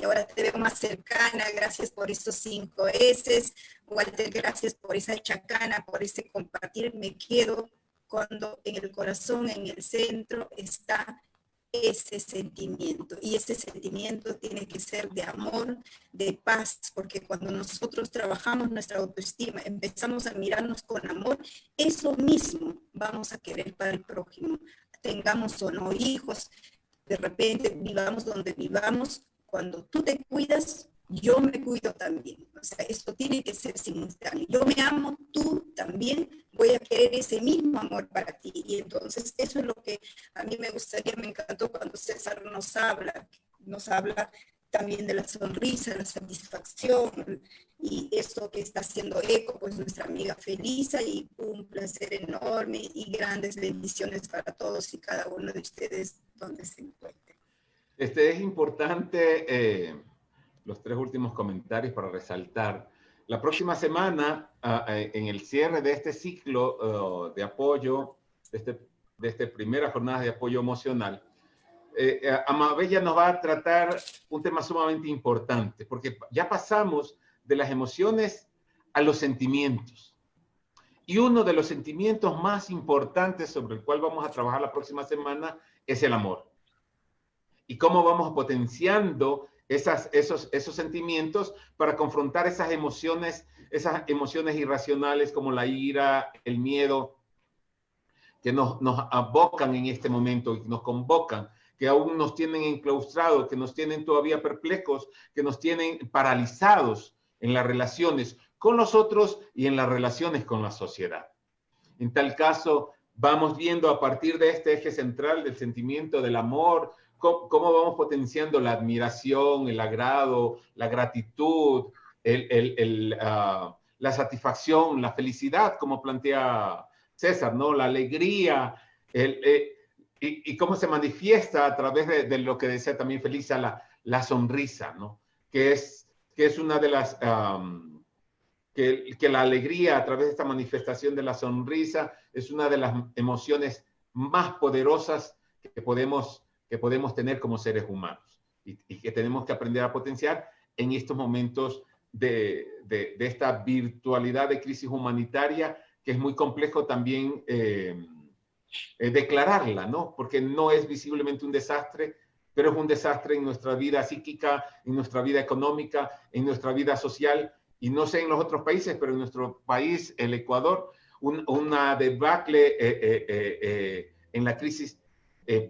ahora te veo más cercana. Gracias por esos 5 S. Walter, gracias por esa chacana, por ese compartir. Me quedo cuando en el corazón, en el centro, está ese sentimiento, y ese sentimiento tiene que ser de amor, de paz, porque cuando nosotros trabajamos nuestra autoestima, empezamos a mirarnos con amor, eso mismo vamos a querer para el prójimo, tengamos o no hijos, de repente vivamos donde vivamos, cuando tú te cuidas, yo me cuido también, o sea, esto tiene que ser simultáneo, yo me amo, tú también voy a querer ese mismo amor para ti, y entonces eso es lo que a mí me gustaría, me encantó cuando César nos habla también de la sonrisa, la satisfacción, y esto que está haciendo eco, pues nuestra amiga Felisa, y un placer enorme y grandes bendiciones para todos y cada uno de ustedes donde se encuentren. Es importante los 3 últimos comentarios para resaltar. La próxima semana, en el cierre de este ciclo de apoyo, de esta primera jornada de apoyo emocional, Amabella nos va a tratar un tema sumamente importante, porque ya pasamos de las emociones a los sentimientos. Y uno de los sentimientos más importantes sobre el cual vamos a trabajar la próxima semana es el amor. Y cómo vamos potenciando esos sentimientos para confrontar esas emociones irracionales como la ira, el miedo, que nos abocan en este momento, nos convocan, que aún nos tienen enclaustrados, que nos tienen todavía perplejos, que nos tienen paralizados en las relaciones con los otros y en las relaciones con la sociedad. En tal caso, vamos viendo a partir de este eje central del sentimiento del amor, cómo vamos potenciando la admiración, el agrado, la gratitud, la satisfacción, la felicidad, como plantea César, ¿no? La alegría, y cómo se manifiesta a través de lo que decía también Felisa, la sonrisa, ¿no? Que es una de las... que la alegría a través de esta manifestación de la sonrisa es una de las emociones más poderosas que podemos tener como seres humanos y que tenemos que aprender a potenciar en estos momentos de esta virtualidad de crisis humanitaria, que es muy complejo también declararla, ¿no? Porque no es visiblemente un desastre, pero es un desastre en nuestra vida psíquica, en nuestra vida económica, en nuestra vida social, y no sé en los otros países, pero en nuestro país, el Ecuador, una debacle en la crisis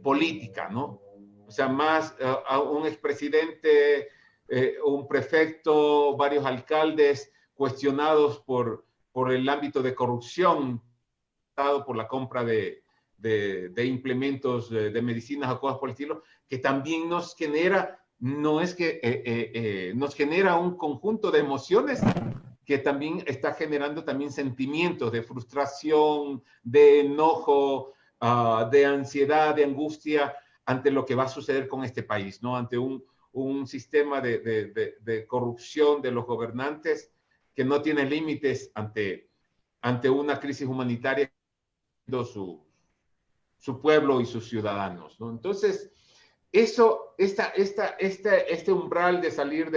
política, ¿no? O sea, más a un expresidente, un prefecto, varios alcaldes cuestionados por el ámbito de corrupción, por la compra de implementos de medicinas o cosas por el estilo, que también nos genera, nos genera un conjunto de emociones que también está generando también sentimientos de frustración, de enojo, de ansiedad, de angustia ante lo que va a suceder con este país, ¿no? Ante un sistema de corrupción de los gobernantes que no tiene límites ante una crisis humanitaria de su pueblo y sus ciudadanos, ¿no? Entonces, este umbral de salir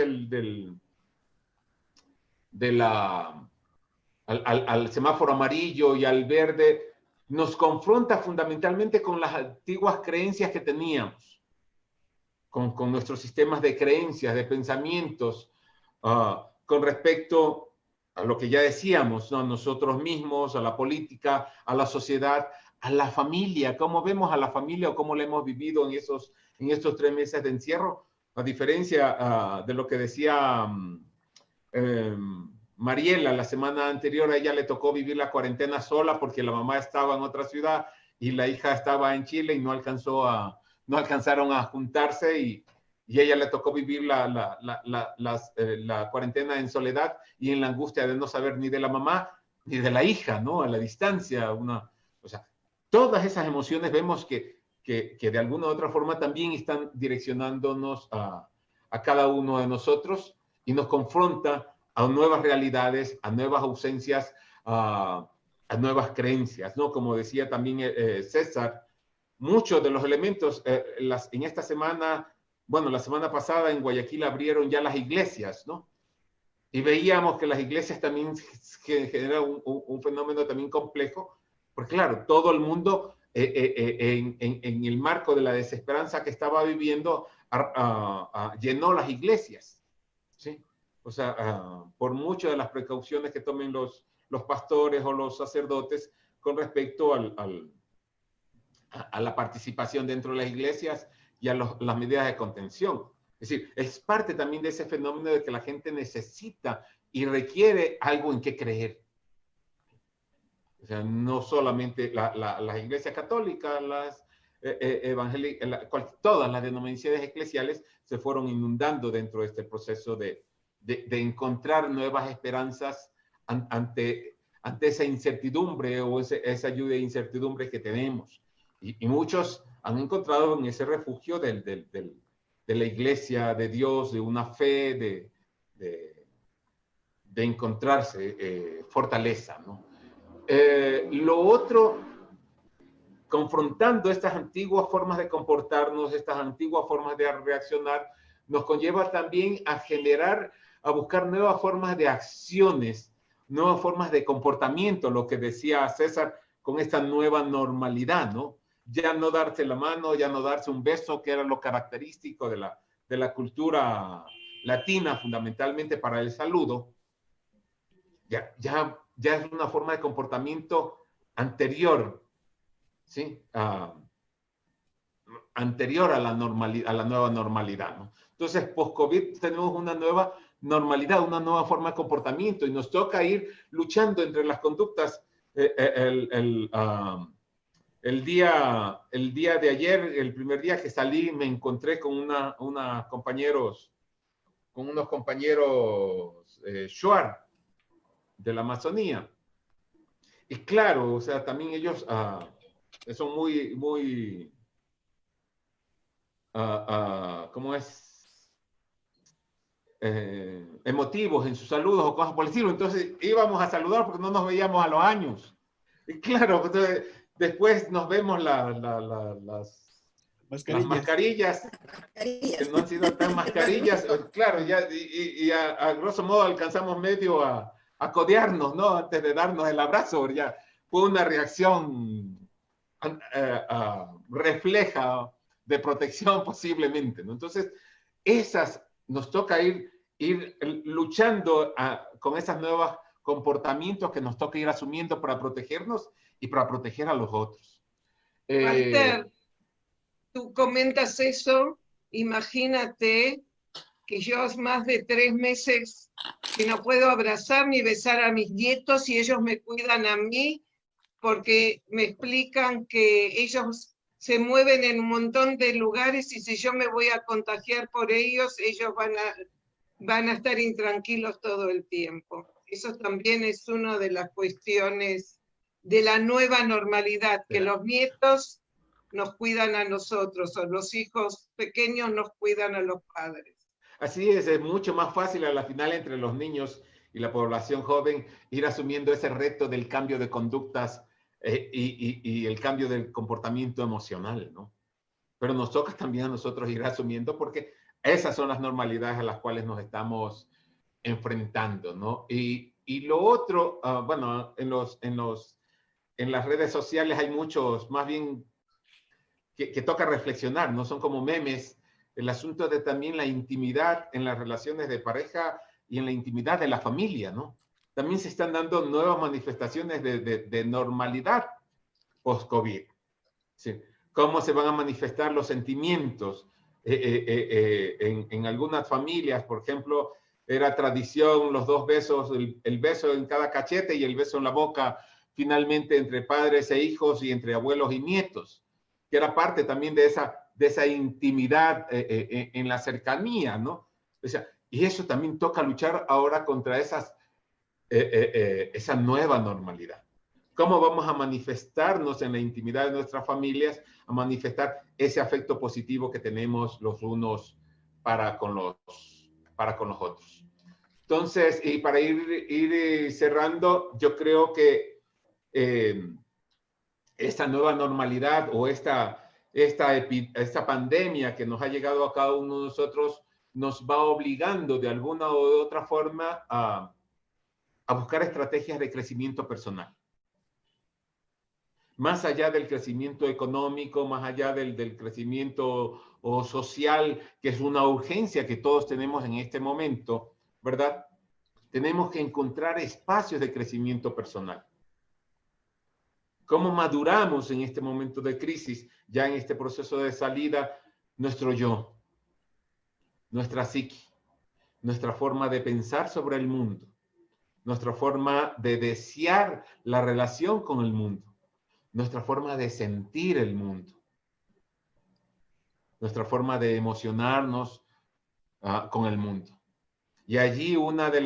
al semáforo amarillo y al verde nos confronta fundamentalmente con las antiguas creencias que teníamos, con nuestros sistemas de creencias, de pensamientos, con respecto a lo que ya decíamos, ¿no? A nosotros mismos, a la política, a la sociedad, a la familia, cómo vemos a la familia o cómo la hemos vivido en estos 3 meses de encierro, a diferencia de lo que decía Mariela la semana anterior. A ella le tocó vivir la cuarentena sola porque la mamá estaba en otra ciudad y la hija estaba en Chile y no alcanzaron a juntarse y ella le tocó vivir la cuarentena en soledad y en la angustia de no saber ni de la mamá ni de la hija, ¿no? A la distancia, o sea, todas esas emociones vemos que de alguna u otra forma también están direccionándonos a cada uno de nosotros y nos confronta a nuevas realidades, a nuevas ausencias, a nuevas creencias, ¿no? Como decía también César, muchos de los elementos en esta semana, bueno, la semana pasada en Guayaquil abrieron ya las iglesias, ¿no? Y veíamos que las iglesias también generan un fenómeno también complejo, porque claro, todo el mundo en el marco de la desesperanza que estaba viviendo llenó las iglesias, ¿sí? O sea, por muchas de las precauciones que tomen los pastores o los sacerdotes con respecto a la participación dentro de las iglesias y a las medidas de contención. Es decir, es parte también de ese fenómeno de que la gente necesita y requiere algo en qué creer. O sea, no solamente las iglesias católicas, las evangélicas, todas las denominaciones eclesiales se fueron inundando dentro de este proceso de encontrar nuevas esperanzas ante esa incertidumbre o esa lluvia de incertidumbre que tenemos. Y muchos han encontrado en ese refugio de la iglesia, de Dios, de una fe, de encontrarse fortaleza, ¿no? Lo otro, confrontando estas antiguas formas de comportarnos, estas antiguas formas de reaccionar, nos conlleva también a buscar nuevas formas de acciones, nuevas formas de comportamiento, lo que decía César, con esta nueva normalidad, ¿no? Ya no darse la mano, ya no darse un beso, que era lo característico de la cultura latina, fundamentalmente para el saludo. Ya es una forma de comportamiento anterior, ¿sí? Anterior a la nueva normalidad, ¿no? Entonces, post-COVID tenemos una nueva normalidad, una nueva forma de comportamiento y nos toca ir luchando entre las conductas. El día de ayer, el primer día que salí, me encontré con unos compañeros Shuar de la Amazonía. Y claro, o sea, también ellos son muy ¿cómo es? Emotivos en sus saludos o cosas por el estilo. Entonces íbamos a saludar porque no nos veíamos a los años. Y claro, entonces, después nos vemos las mascarillas, que no han sido tan mascarillas. Claro, ya, y a grosso modo alcanzamos medio a codearnos, ¿no? Antes de darnos el abrazo. Ya fue una reacción refleja de protección posiblemente, ¿no? Entonces, nos toca ir luchando con esos nuevos comportamientos que nos toca ir asumiendo para protegernos y para proteger a los otros. Walter, tú comentas eso, imagínate que yo más de 3 meses que no puedo abrazar ni besar a mis nietos y ellos me cuidan a mí porque me explican que ellos se mueven en un montón de lugares y si yo me voy a contagiar por ellos, ellos van a estar intranquilos todo el tiempo. Eso también es una de las cuestiones de la nueva normalidad, que los nietos nos cuidan a nosotros, o los hijos pequeños nos cuidan a los padres. Así es mucho más fácil a la final entre los niños y la población joven ir asumiendo ese reto del cambio de conductas y el cambio del comportamiento emocional, ¿no? Pero nos toca también a nosotros ir asumiendo, porque esas son las normalidades a las cuales nos estamos enfrentando, ¿no? Y lo otro, bueno, en las redes sociales hay muchos, más bien, que toca reflexionar, ¿no? Son como memes, el asunto de también la intimidad en las relaciones de pareja y en la intimidad de la familia, ¿no? También se están dando nuevas manifestaciones de normalidad post-COVID. ¿Sí? ¿Cómo se van a manifestar los sentimientos? En algunas familias, por ejemplo, era tradición los dos besos, el beso en cada cachete y el beso en la boca, finalmente entre padres e hijos y entre abuelos y nietos, que era parte también de esa intimidad en la cercanía, ¿no? O sea, y eso también toca luchar ahora contra esa nueva normalidad. ¿Cómo vamos a manifestarnos en la intimidad de nuestras familias, a manifestar ese afecto positivo que tenemos los unos para con los otros? Entonces, y para ir cerrando, yo creo que esta nueva normalidad o esta pandemia que nos ha llegado a cada uno de nosotros nos va obligando de alguna u otra forma a buscar estrategias de crecimiento personal. Más allá del crecimiento económico, más allá del crecimiento social, que es una urgencia que todos tenemos en este momento, ¿verdad? Tenemos que encontrar espacios de crecimiento personal. ¿Cómo maduramos en este momento de crisis, ya en este proceso de salida, nuestro yo, nuestra psique, nuestra forma de pensar sobre el mundo, nuestra forma de desear la relación con el mundo, nuestra forma de sentir el mundo, nuestra forma de emocionarnos con el mundo? Y allí una de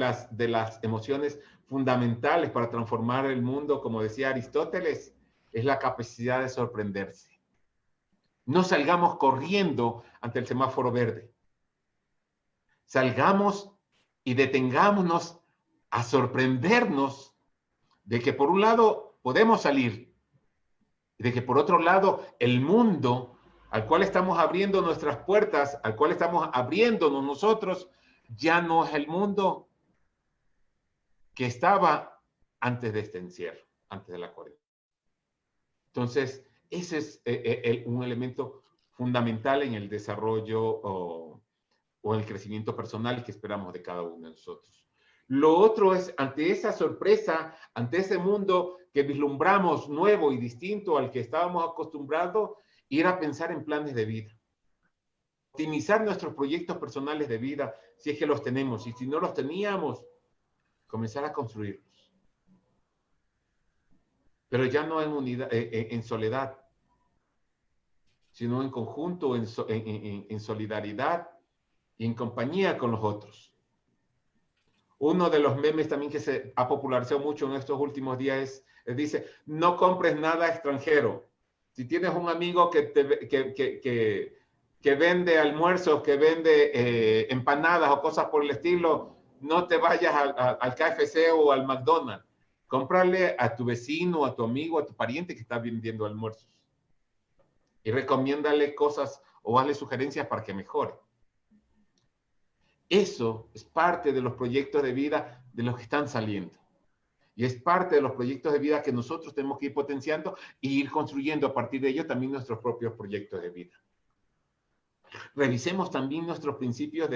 las emociones fundamentales para transformar el mundo, como decía Aristóteles, es la capacidad de sorprenderse. No salgamos corriendo ante el semáforo verde. Salgamos y detengámonos a sorprendernos de que por un lado podemos salir y de que por otro lado el mundo al cual estamos abriendo nuestras puertas, al cual estamos abriéndonos nosotros, ya no es el mundo que estaba antes de este encierro, antes de la cuarentena. Entonces, ese es un elemento fundamental en el desarrollo o el crecimiento personal que esperamos de cada uno de nosotros. Lo otro es, ante esa sorpresa, ante ese mundo que vislumbramos nuevo y distinto al que estábamos acostumbrados, ir a pensar en planes de vida. Optimizar nuestros proyectos personales de vida, si es que los tenemos, y si no los teníamos, comenzar a construirlos. Pero ya no en unidad, en soledad, sino en conjunto, en solidaridad y en compañía con los otros. Uno de los memes también que se ha popularizado mucho en estos últimos días dice, no compres nada extranjero. Si tienes un amigo que vende almuerzos, que vende empanadas o cosas por el estilo, no te vayas al KFC o al McDonald's. Cómprale a tu vecino, a tu amigo, a tu pariente que está vendiendo almuerzos. Y recomiéndale cosas o hazle sugerencias para que mejore. Eso es parte de los proyectos de vida de los que están saliendo. Y es parte de los proyectos de vida que nosotros tenemos que ir potenciando y ir construyendo a partir de ello también nuestros propios proyectos de vida. Revisemos también nuestros principios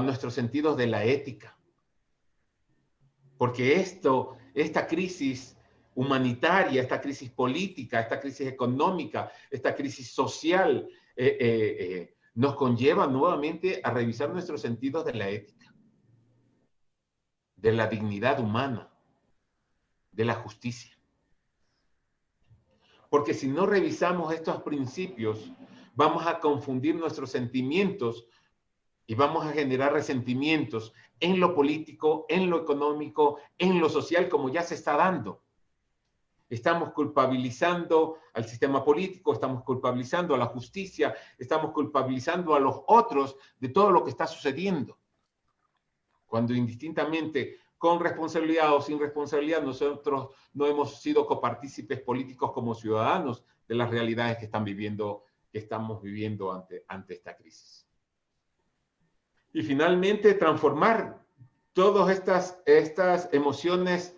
nuestros sentidos de la ética. Porque esta crisis humanitaria, esta crisis política, esta crisis económica, esta crisis social, nos conlleva nuevamente a revisar nuestros sentidos de la ética, de la dignidad humana, de la justicia. Porque si no revisamos estos principios, vamos a confundir nuestros sentimientos y vamos a generar resentimientos, en lo político, en lo económico, en lo social, como ya se está dando. Estamos culpabilizando al sistema político, estamos culpabilizando a la justicia, estamos culpabilizando a los otros de todo lo que está sucediendo. Cuando indistintamente, con responsabilidad o sin responsabilidad, nosotros no hemos sido copartícipes políticos como ciudadanos de las realidades que estamos viviendo ante esta crisis. Y finalmente, transformar todas estas emociones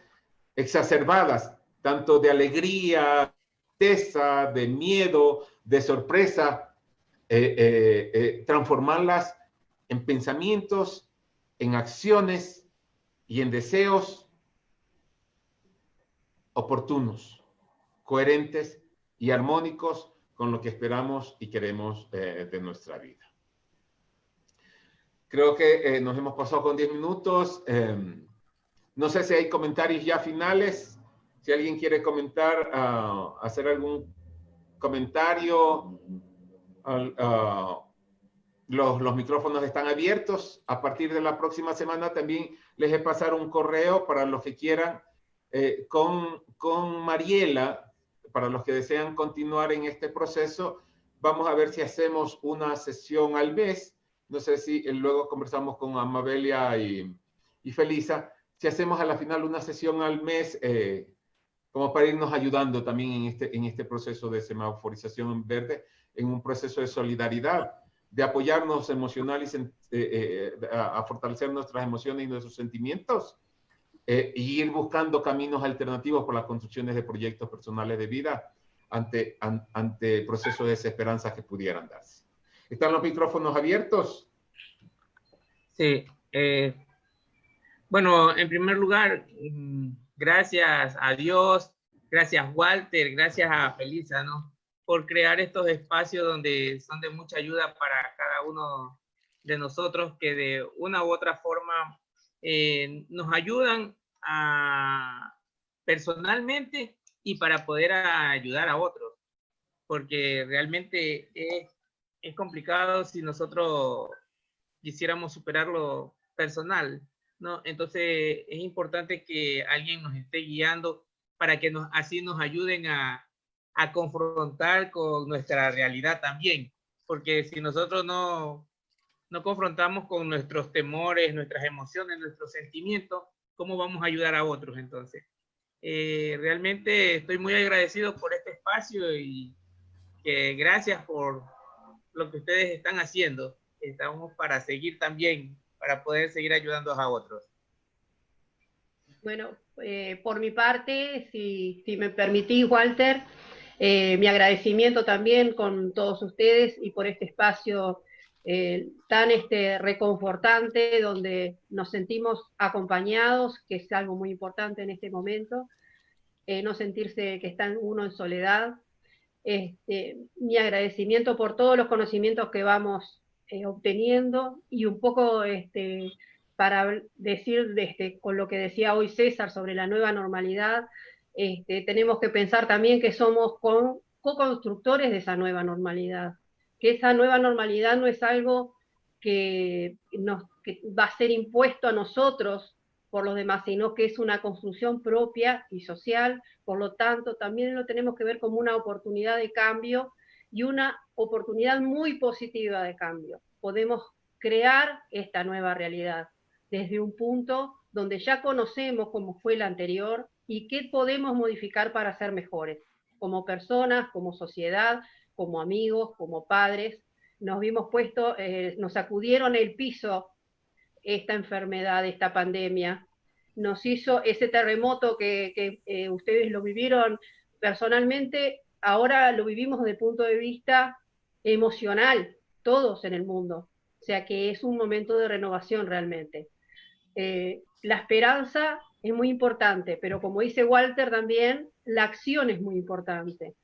exacerbadas, tanto de alegría, de tristeza, de miedo, de sorpresa, transformarlas en pensamientos, en acciones y en deseos oportunos, coherentes y armónicos con lo que esperamos y queremos de nuestra vida. Creo que nos hemos pasado con 10 minutos. No sé si hay comentarios ya finales. Si alguien quiere comentar, hacer algún comentario, los micrófonos están abiertos. A partir de la próxima semana también les he pasado un correo para los que quieran con Mariela, para los que desean continuar en este proceso. Vamos a ver si hacemos una sesión al mes. No sé si luego conversamos con Amabelia y Felisa. Si hacemos a la final una sesión al mes, como para irnos ayudando también en este proceso de semaforización en verde, en un proceso de solidaridad, de apoyarnos emocional y a fortalecer nuestras emociones y nuestros sentimientos, y ir buscando caminos alternativos por las construcciones de proyectos personales de vida ante procesos de desesperanza que pudieran darse. ¿Están los micrófonos abiertos? Sí. Bueno, en primer lugar, gracias a Dios, gracias Walter, gracias a Felisa, ¿no?, por crear estos espacios donde son de mucha ayuda para cada uno de nosotros, que de una u otra forma nos ayudan personalmente y para poder ayudar a otros, porque realmente es complicado si nosotros quisiéramos superarlo personal, ¿no? Entonces es importante que alguien nos esté guiando para que así nos ayuden a confrontar con nuestra realidad también, porque si nosotros no confrontamos con nuestros temores, nuestras emociones, nuestros sentimientos, ¿cómo vamos a ayudar a otros entonces? Realmente estoy muy agradecido por este espacio y que gracias por lo que ustedes están haciendo. Estamos para seguir también, para poder seguir ayudando a otros. Bueno, por mi parte, si me permitís, Walter, mi agradecimiento también con todos ustedes y por este espacio tan reconfortante, donde nos sentimos acompañados, que es algo muy importante en este momento, no sentirse que está uno en soledad. Mi agradecimiento por todos los conocimientos que vamos obteniendo, y un poco para decir con lo que decía hoy César sobre la nueva normalidad, tenemos que pensar también que somos co-constructores de esa nueva normalidad, que esa nueva normalidad no es algo que va a ser impuesto a nosotros por los demás, sino que es una construcción propia y social. Por lo tanto, también lo tenemos que ver como una oportunidad de cambio, y una oportunidad muy positiva de cambio. Podemos crear esta nueva realidad desde un punto donde ya conocemos cómo fue la anterior y qué podemos modificar para ser mejores, como personas, como sociedad, como amigos, como padres. Nos vimos nos sacudieron el piso esta enfermedad, esta pandemia, nos hizo ese terremoto que ustedes lo vivieron personalmente, ahora lo vivimos desde el punto de vista emocional, todos en el mundo. O sea que es un momento de renovación realmente. La esperanza es muy importante, pero como dice Walter también, la acción es muy importante.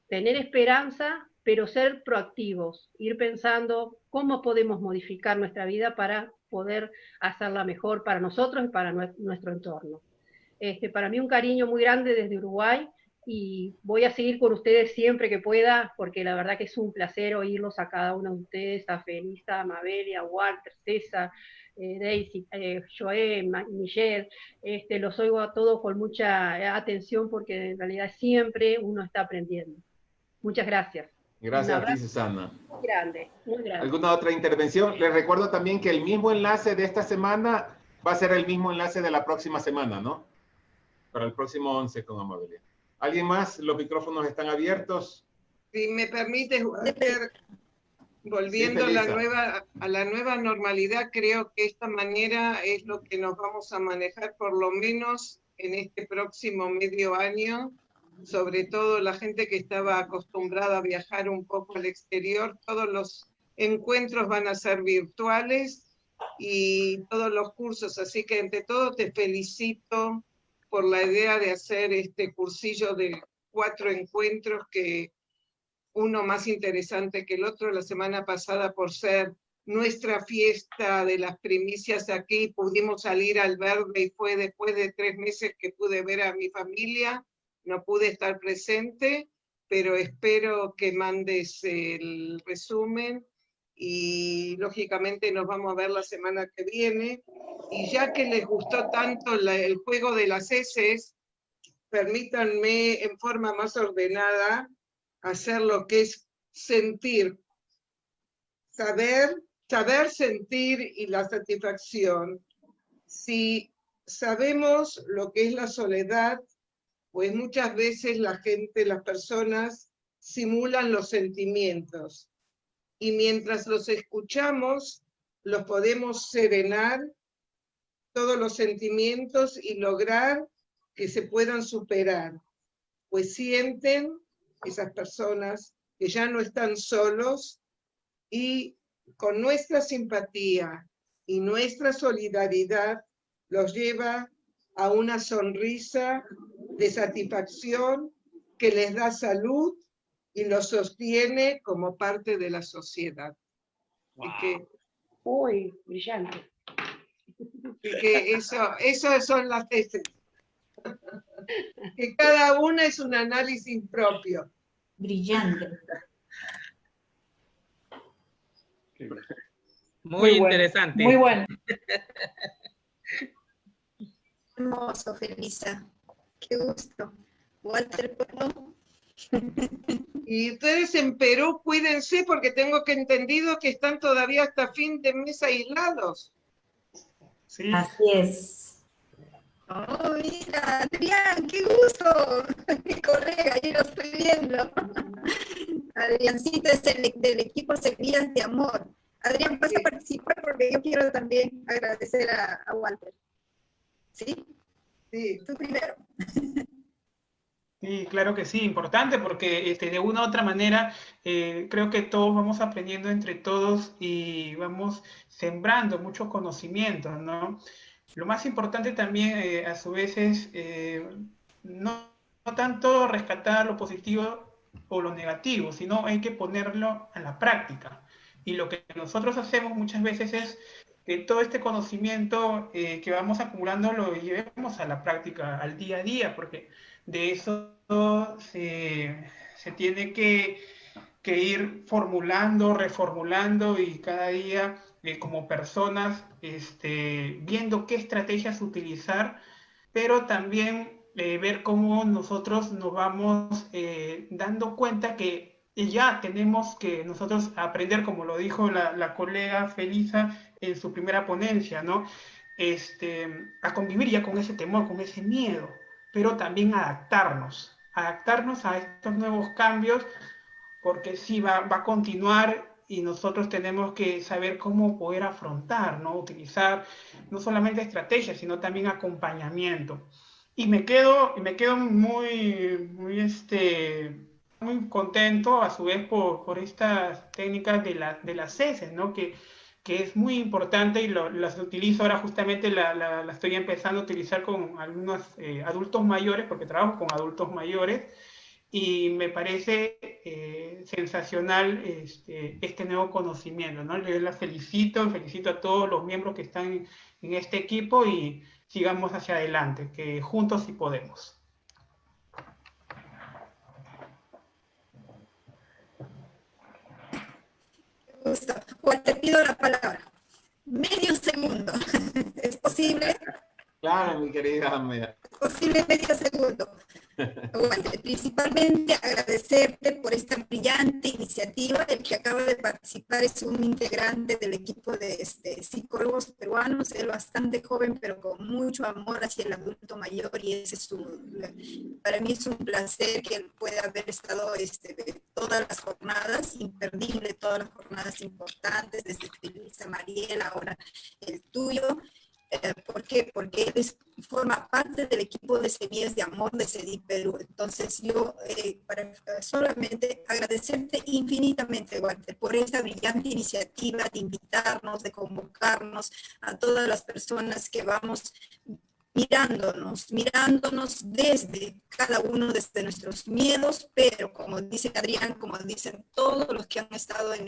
Tener esperanza, pero ser proactivos, ir pensando cómo podemos modificar nuestra vida para poder hacerla mejor para nosotros y para nuestro entorno. Para mí un cariño muy grande desde Uruguay, y voy a seguir con ustedes siempre que pueda, porque la verdad que es un placer oírlos a cada uno de ustedes, a Felisa, a Mabel, a Walter, César, Daisy, Joé, Michelle, los oigo a todos con mucha atención porque en realidad siempre uno está aprendiendo. Muchas gracias. Gracias a ti, Susana. Muy grande, muy grande. ¿Alguna otra intervención? Les recuerdo también que el mismo enlace de esta semana va a ser el mismo enlace de la próxima semana, ¿no? Para el próximo 11 con Amabilidad. ¿Alguien más? Los micrófonos están abiertos. Si me permites, Walter, volviendo Sí, a la nueva normalidad, creo que esta manera es lo que nos vamos a manejar por lo menos en este próximo medio año, sobre todo la gente que estaba acostumbrada a viajar un poco al exterior. Todos los encuentros van a ser virtuales y todos los cursos, así que ante todo te felicito por la idea de hacer este cursillo de 4 encuentros, que uno más interesante que el otro. La semana pasada, por ser nuestra fiesta de las primicias aquí, pudimos salir al verde y fue después de 3 meses que pude ver a mi familia. No pude estar presente, pero espero que mandes el resumen y lógicamente nos vamos a ver la semana que viene. Y ya que les gustó tanto el juego de las heces, permítanme en forma más ordenada hacer lo que es sentir, saber, sentir y la satisfacción. Si sabemos lo que es la soledad, pues muchas veces la gente, las personas simulan los sentimientos y mientras los escuchamos, los podemos serenar todos los sentimientos y lograr que se puedan superar, pues sienten esas personas que ya no están solos y con nuestra simpatía y nuestra solidaridad los lleva a una sonrisa de satisfacción que les da salud y los sostiene como parte de la sociedad. Wow. Uy, brillante. Y que eso son las tesis. Que cada una es un análisis propio. Brillante. Muy interesante. Muy bueno. Hermoso, Felisa. Qué gusto. Walter, ¿no? Y ustedes en Perú, cuídense porque tengo que entendido que están todavía hasta fin de mes aislados. Sí. Así es. Oh, mira, Adrián, qué gusto. Mi colega, yo lo estoy viendo. Adriancito es del equipo Semillas de Amor. Adrián, vas a participar porque yo quiero también agradecer a Walter. ¿Sí? Sí. Tú primero. Sí, claro que sí, importante porque de una u otra manera creo que todos vamos aprendiendo entre todos y vamos sembrando mucho conocimiento, ¿no? Lo más importante también a su vez es no tanto rescatar lo positivo o lo negativo, sino hay que ponerlo a la práctica. Y lo que nosotros hacemos muchas veces es que todo este conocimiento que vamos acumulando lo llevemos a la práctica, al día a día, porque de eso se tiene que ir formulando, reformulando y cada día como personas viendo qué estrategias utilizar, pero también ver cómo nosotros nos vamos dando cuenta que ya tenemos que nosotros aprender, como lo dijo la colega Felisa en su primera ponencia, ¿no? A convivir ya con ese temor, con ese miedo, pero también adaptarnos a estos nuevos cambios, porque sí va a continuar y nosotros tenemos que saber cómo poder afrontar, ¿no? Utilizar no solamente estrategias, sino también acompañamiento. Y me quedo muy contento a su vez por estas técnicas de las heces, ¿no? Que es muy importante y las utilizo ahora, justamente la estoy empezando a utilizar con algunos adultos mayores, porque trabajo con adultos mayores, y me parece sensacional este nuevo conocimiento, ¿no? Les felicito a todos los miembros que están en este equipo y sigamos hacia adelante, que juntos sí podemos. pido la palabra. Medio segundo. ¿Es posible? Claro, mi querida amiga. ¿Es posible medio segundo? Bueno, principalmente agradecerte por esta brillante iniciativa. El que acaba de participar es un integrante del equipo de psicólogos peruanos, él bastante joven, pero con mucho amor hacia el adulto mayor, y ese es para mí es un placer que él pueda haber estado todas las jornadas, imperdible, todas las jornadas importantes, desde Felisa, Mariela, ahora el tuyo. ¿Por qué? Porque él forma parte del equipo de Semillas de Amor de CEDI Perú. Entonces yo, para solamente agradecerte infinitamente, Walter, por esta brillante iniciativa de invitarnos, de convocarnos a todas las personas que vamos mirándonos desde cada uno, desde nuestros miedos, pero como dice Adrián, como dicen todos los que han estado en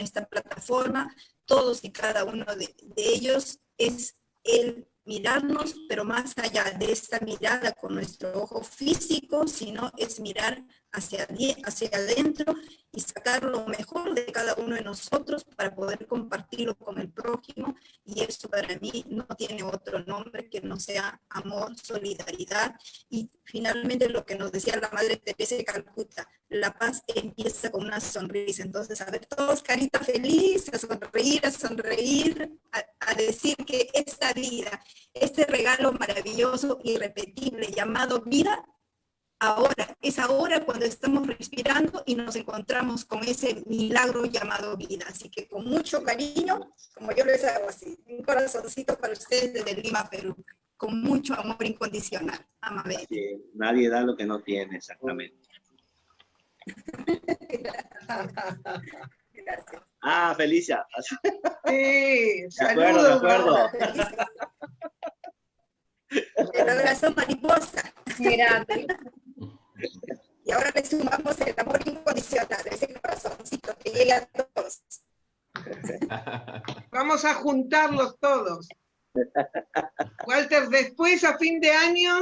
esta plataforma, todos y cada uno de ellos, es el mirarnos, pero más allá de esta mirada con nuestro ojo físico, sino es mirar hacia adentro y sacar lo mejor de cada uno de nosotros para poder compartirlo con el prójimo, y eso para mí no tiene otro nombre que no sea amor, solidaridad, y finalmente lo que nos decía la Madre Teresa de Calcuta, la paz empieza con una sonrisa. Entonces, a ver, todos carita feliz, a sonreír, a decir que esta vida, este regalo maravilloso, irrepetible, llamado vida, es ahora cuando estamos respirando y nos encontramos con ese milagro llamado vida. Así que con mucho cariño, como yo les hago así, un corazoncito para ustedes desde Lima, Perú, con mucho amor incondicional. Amabel. Nadie da lo que no tiene, exactamente. Gracias. Ah, Felicia. Sí, de acuerdo. El abrazo mariposa. Grande. Y ahora le sumamos el amor incondicional, ese corazoncito que llega a todos. Vamos a juntarlos todos. Walter, después a fin de año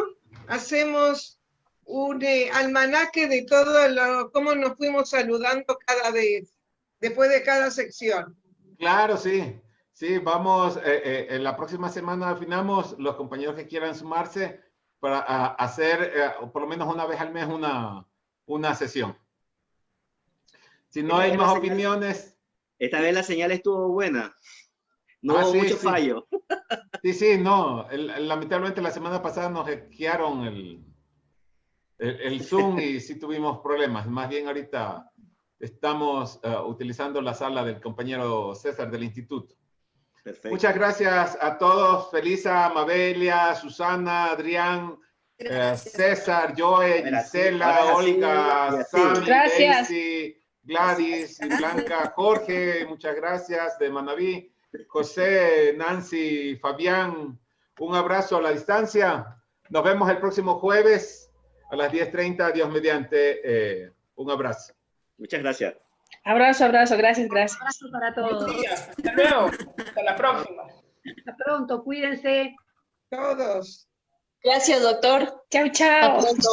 hacemos un almanaque de todo cómo nos fuimos saludando cada vez, después de cada sección. Claro, sí. Sí, vamos, en la próxima semana afinamos los compañeros que quieran sumarse para hacer por lo menos una vez al mes una sesión. Si no hay más opiniones. Esta vez la señal estuvo buena. No hubo mucho fallo. Sí, no. Lamentablemente la semana pasada nos hackearon el Zoom y sí tuvimos problemas. Más bien ahorita estamos utilizando la sala del compañero César del instituto. Perfecto. Muchas gracias a todos. Felisa, Mabelia, Susana, Adrián, César, Joe, Gisela, Olga, Sammy, Daisy, Gladys, Blanca, Jorge, muchas gracias, de Manaví, José, Nancy, Fabián, un abrazo a la distancia. Nos vemos el próximo jueves a las 10:30, Dios mediante. Un abrazo. Muchas gracias. Abrazo, gracias. Un abrazo para todos. Hasta luego. Hasta la próxima. Hasta pronto, cuídense. Todos. Gracias, doctor. Chao. Hasta pronto.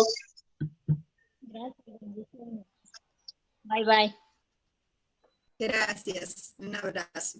Gracias. Bye, bye. Gracias. Un abrazo.